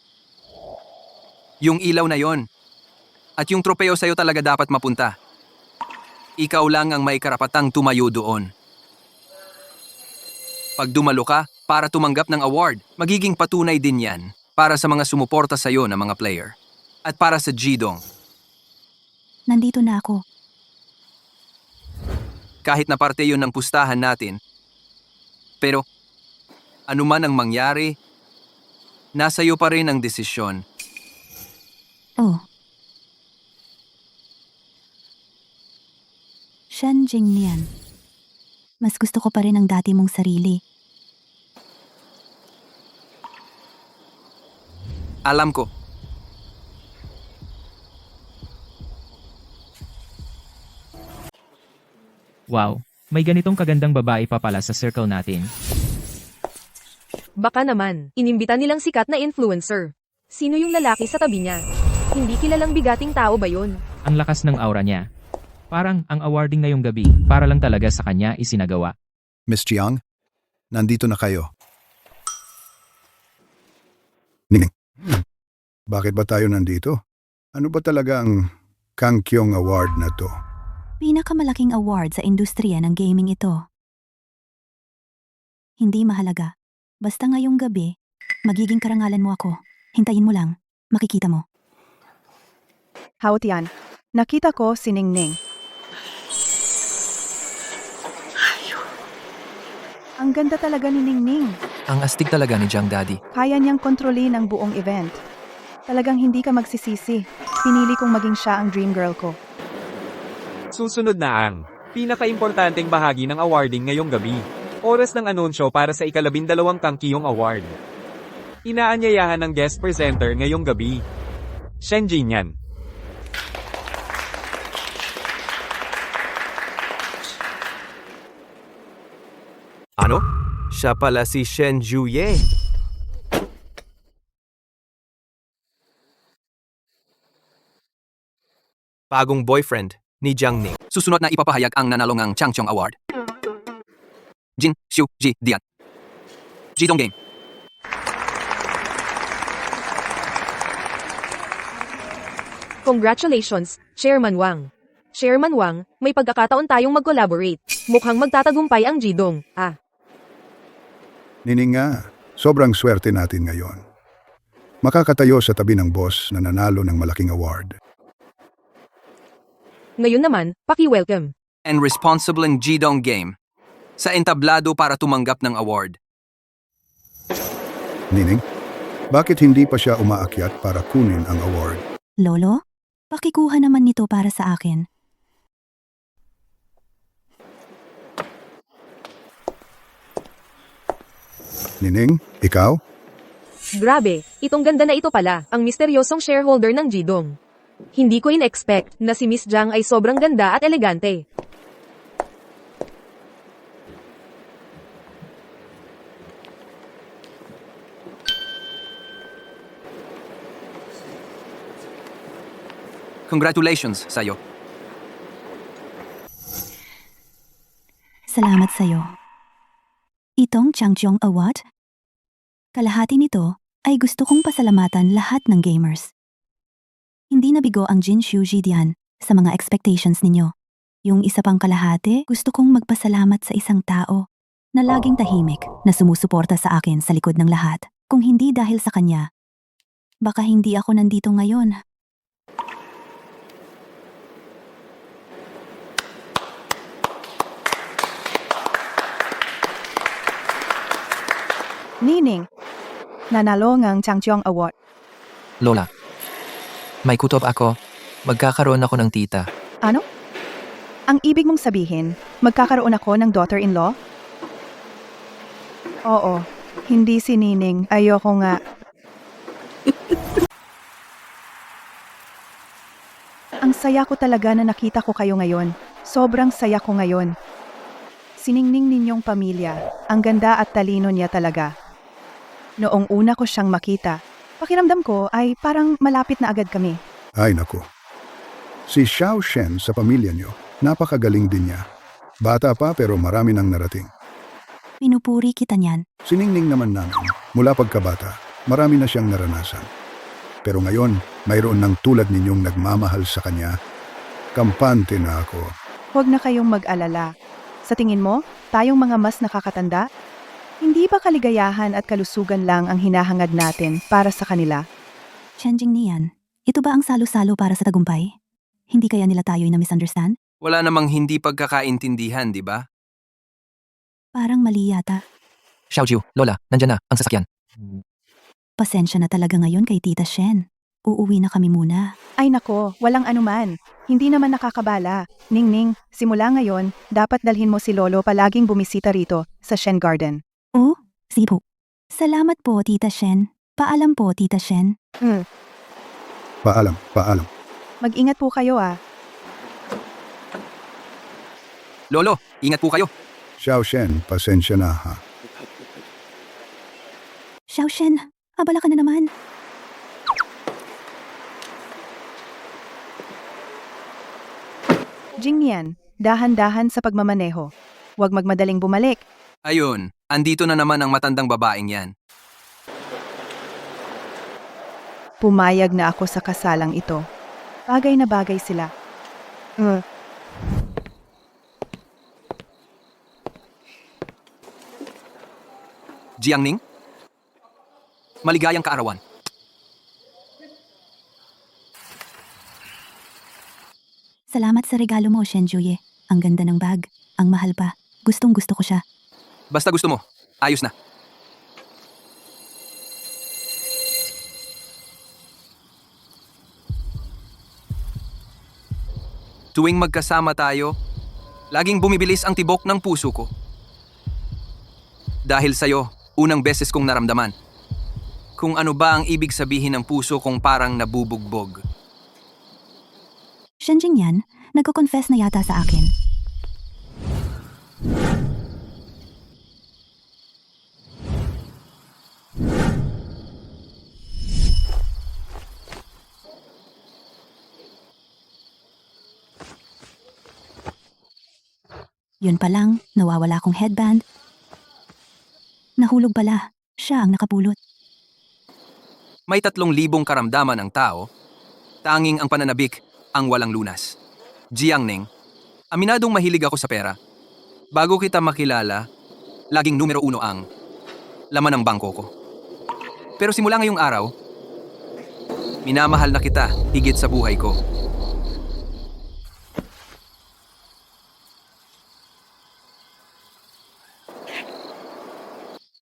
Yung ilaw na yon. At yung tropeo sa'yo talaga dapat mapunta. Ikaw lang ang may karapatang tumayo doon. Pag dumalo ka para tumanggap ng award, magiging patunay din yan para sa mga sumuporta sa'yo na mga player. At para sa Jidong, Nandito na ako. kahit na parte yun ng pustahan natin. Pero, anuman ang mangyari, nasa iyo pa rin ang desisyon. Oh. Shen Jingyan. Mas gusto ko pa rin ang dati mong sarili. Alam ko. Wow, may ganitong kagandang babae pa pala sa circle natin. Baka naman, inimbita nilang sikat na influencer. Sino yung lalaki sa tabi niya? Hindi kilalang bigating tao ba yun? Ang lakas ng aura niya. Parang ang awarding ngayong gabi, para lang talaga sa kanya isinagawa. Miss Chiang, nandito na kayo. Nining, bakit ba tayo nandito? Ano ba talaga ang Kang Cheong Award na to? Pinakamalaking award sa industriya ng gaming ito. Hindi mahalaga. Basta ngayong gabi, magiging karangalan mo ako. Hintayin mo lang. Makikita mo. Hao Tian, nakita ko si Ningning. Ang ganda talaga ni Ningning. Ang astig talaga ni Jiang Daddy. Kaya niyang kontrolin ang buong event. Talagang hindi ka magsisisi. Pinili kong maging siya ang dream girl ko. Susunod na ang pinakaimportanteng bahagi ng awarding ngayong gabi. Oras ng anunsyo para sa ika-12 Kang Cheong Award. Inaanyayahan ng guest presenter ngayong gabi. Shen Jingyan. Ano? Siya pala si Shen Juye. Bagong boyfriend ni Jiang Ning. Susunod na ipapahayag ang nanalong Chang Cheong Award. Jin Xiu Ji Dian. Jidong Game. Congratulations, Chairman Wang. Chairman Wang, may pagkakataon tayong mag-collaborate. Mukhang magtatagumpay ang Jidong. Nining nga, sobrang swerte natin ngayon. Makakatayo sa tabi ng boss na nanalo ng malaking award. Ngayon naman, paki-welcome. And responsible ang Jidong Game. Sa entablado para tumanggap ng award. Nining, Bakit hindi pa siya umaakyat para kunin ang award? Lolo, pakikuha naman nito para sa akin. Nining, ikaw? Grabe, itong ganda na ito pala, ang misteryosong shareholder ng Jidong. Hindi ko in-expect na si Miss Jiang ay sobrang ganda at elegante. Congratulations sa'yo. Salamat sa'yo. Itong Changjiang Award? Kalahati nito ay gusto kong pasalamatan lahat ng gamers. Hindi nabigo ang Jin Shu Jidian sa mga expectations ninyo. Yung isa pang kalahati, gusto kong magpasalamat sa isang tao na laging tahimik na sumusuporta sa akin sa likod ng lahat. Kung hindi dahil sa kanya, baka hindi ako nandito ngayon. Nining, nanalo ng Changjiang Award. Lola, may kutob ako. Magkakaroon ako ng tita. Ano? Ang ibig mong sabihin, magkakaroon ako ng daughter-in-law? Oo, hindi si Nining. Ayoko nga. Ang saya ko talaga na nakita ko kayo ngayon. Sobrang saya ko ngayon. Siningning ninyong pamilya. Ang ganda at talino niya talaga. Noong una ko siyang makita, pakiramdam ko ay parang malapit na agad kami. Ay naku. Si Xiao Shen sa pamilya niyo, napakagaling din niya. Bata pa pero marami nang narating. Pinupuri kita niyan. Siningning naman namin, mula pagkabata, marami na siyang naranasan. Pero ngayon, mayroon ng tulad ninyong nagmamahal sa kanya. Kampante na ako. Huwag na kayong mag-alala. Sa tingin mo, tayong mga mas nakakatanda? Hindi ba kaligayahan at kalusugan lang ang hinahangad natin para sa kanila? Chenjing niyan, ito ba ang salo-salo para sa tagumpay? Hindi kaya nila tayo'y na-misunderstand? Wala namang hindi pagkakaintindihan, di ba? Parang mali yata. Xiaojiu, Lola, nandyan na ang sasakyan. Pasensya na talaga ngayon kay Tita Shen. Uuwi na kami muna. Ay nako, walang anuman. Hindi naman nakakabala. Ningning, simula ngayon, dapat dalhin mo si Lolo palaging bumisita rito sa Shen Garden. Oh, sige po. Salamat po, Tita Shen. Paalam po, Tita Shen. Paalam, paalam. Mag-ingat po kayo ah. Lolo, ingat po kayo. Xiao Shen, pasensya na ha. Xiao Shen, abala ka na naman. Jingnian, dahan-dahan sa pagmamaneho. Huwag magmadaling bumalik. Ayun, andito na naman ang matandang babaeng yan. Pumayag na ako sa kasalang ito. Bagay na bagay sila. Jiangning? Maligayang kaarawan. Salamat sa regalo mo, Shen Juye. Ang ganda ng bag. Ang mahal pa. Gustong gusto ko siya. Basta gusto mo, ayos na. Tuwing magkasama tayo, laging bumibilis ang tibok ng puso ko. Dahil sa'yo, unang beses kong naramdaman. Kung ano ba ang ibig sabihin ng puso kong parang nabubugbog. Shen Jingyan, nagko-confess na yata sa akin. Yun pa lang, nawawala akong headband. Nahulog pala. Siya ang nakapulot. May 3,000 karamdaman ang tao. Tanging ang pananabik ang walang lunas. Jiangning, aminadong mahilig ako sa pera. Bago kita makilala, laging numero 1 ang laman ng bangko ko. Pero simula ngayong araw, minamahal na kita higit sa buhay ko.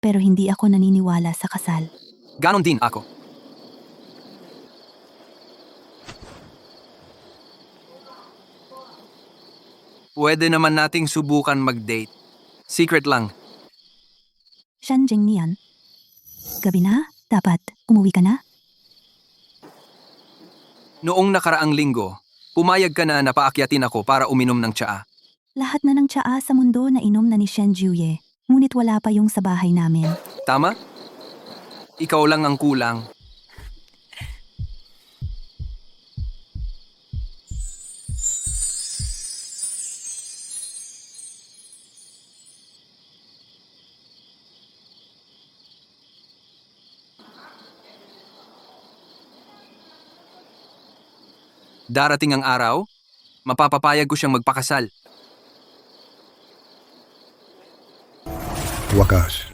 Pero hindi ako naniniwala sa kasal. Ganon din ako. Pwede naman nating subukan mag-date. Secret lang. Shan Jingnian. Gabi na? Dapat umuwi ka na? Noong nakaraang linggo, pumayag ka na paakyatin ako para uminom ng tsaa. Lahat na ng tsaa sa mundo na inom na ni Shen Juye, ngunit wala pa yung sa bahay namin. Tama? Ikaw lang ang kulang. Darating ang araw, mapapapayag ko siyang magpakasal. Wakas.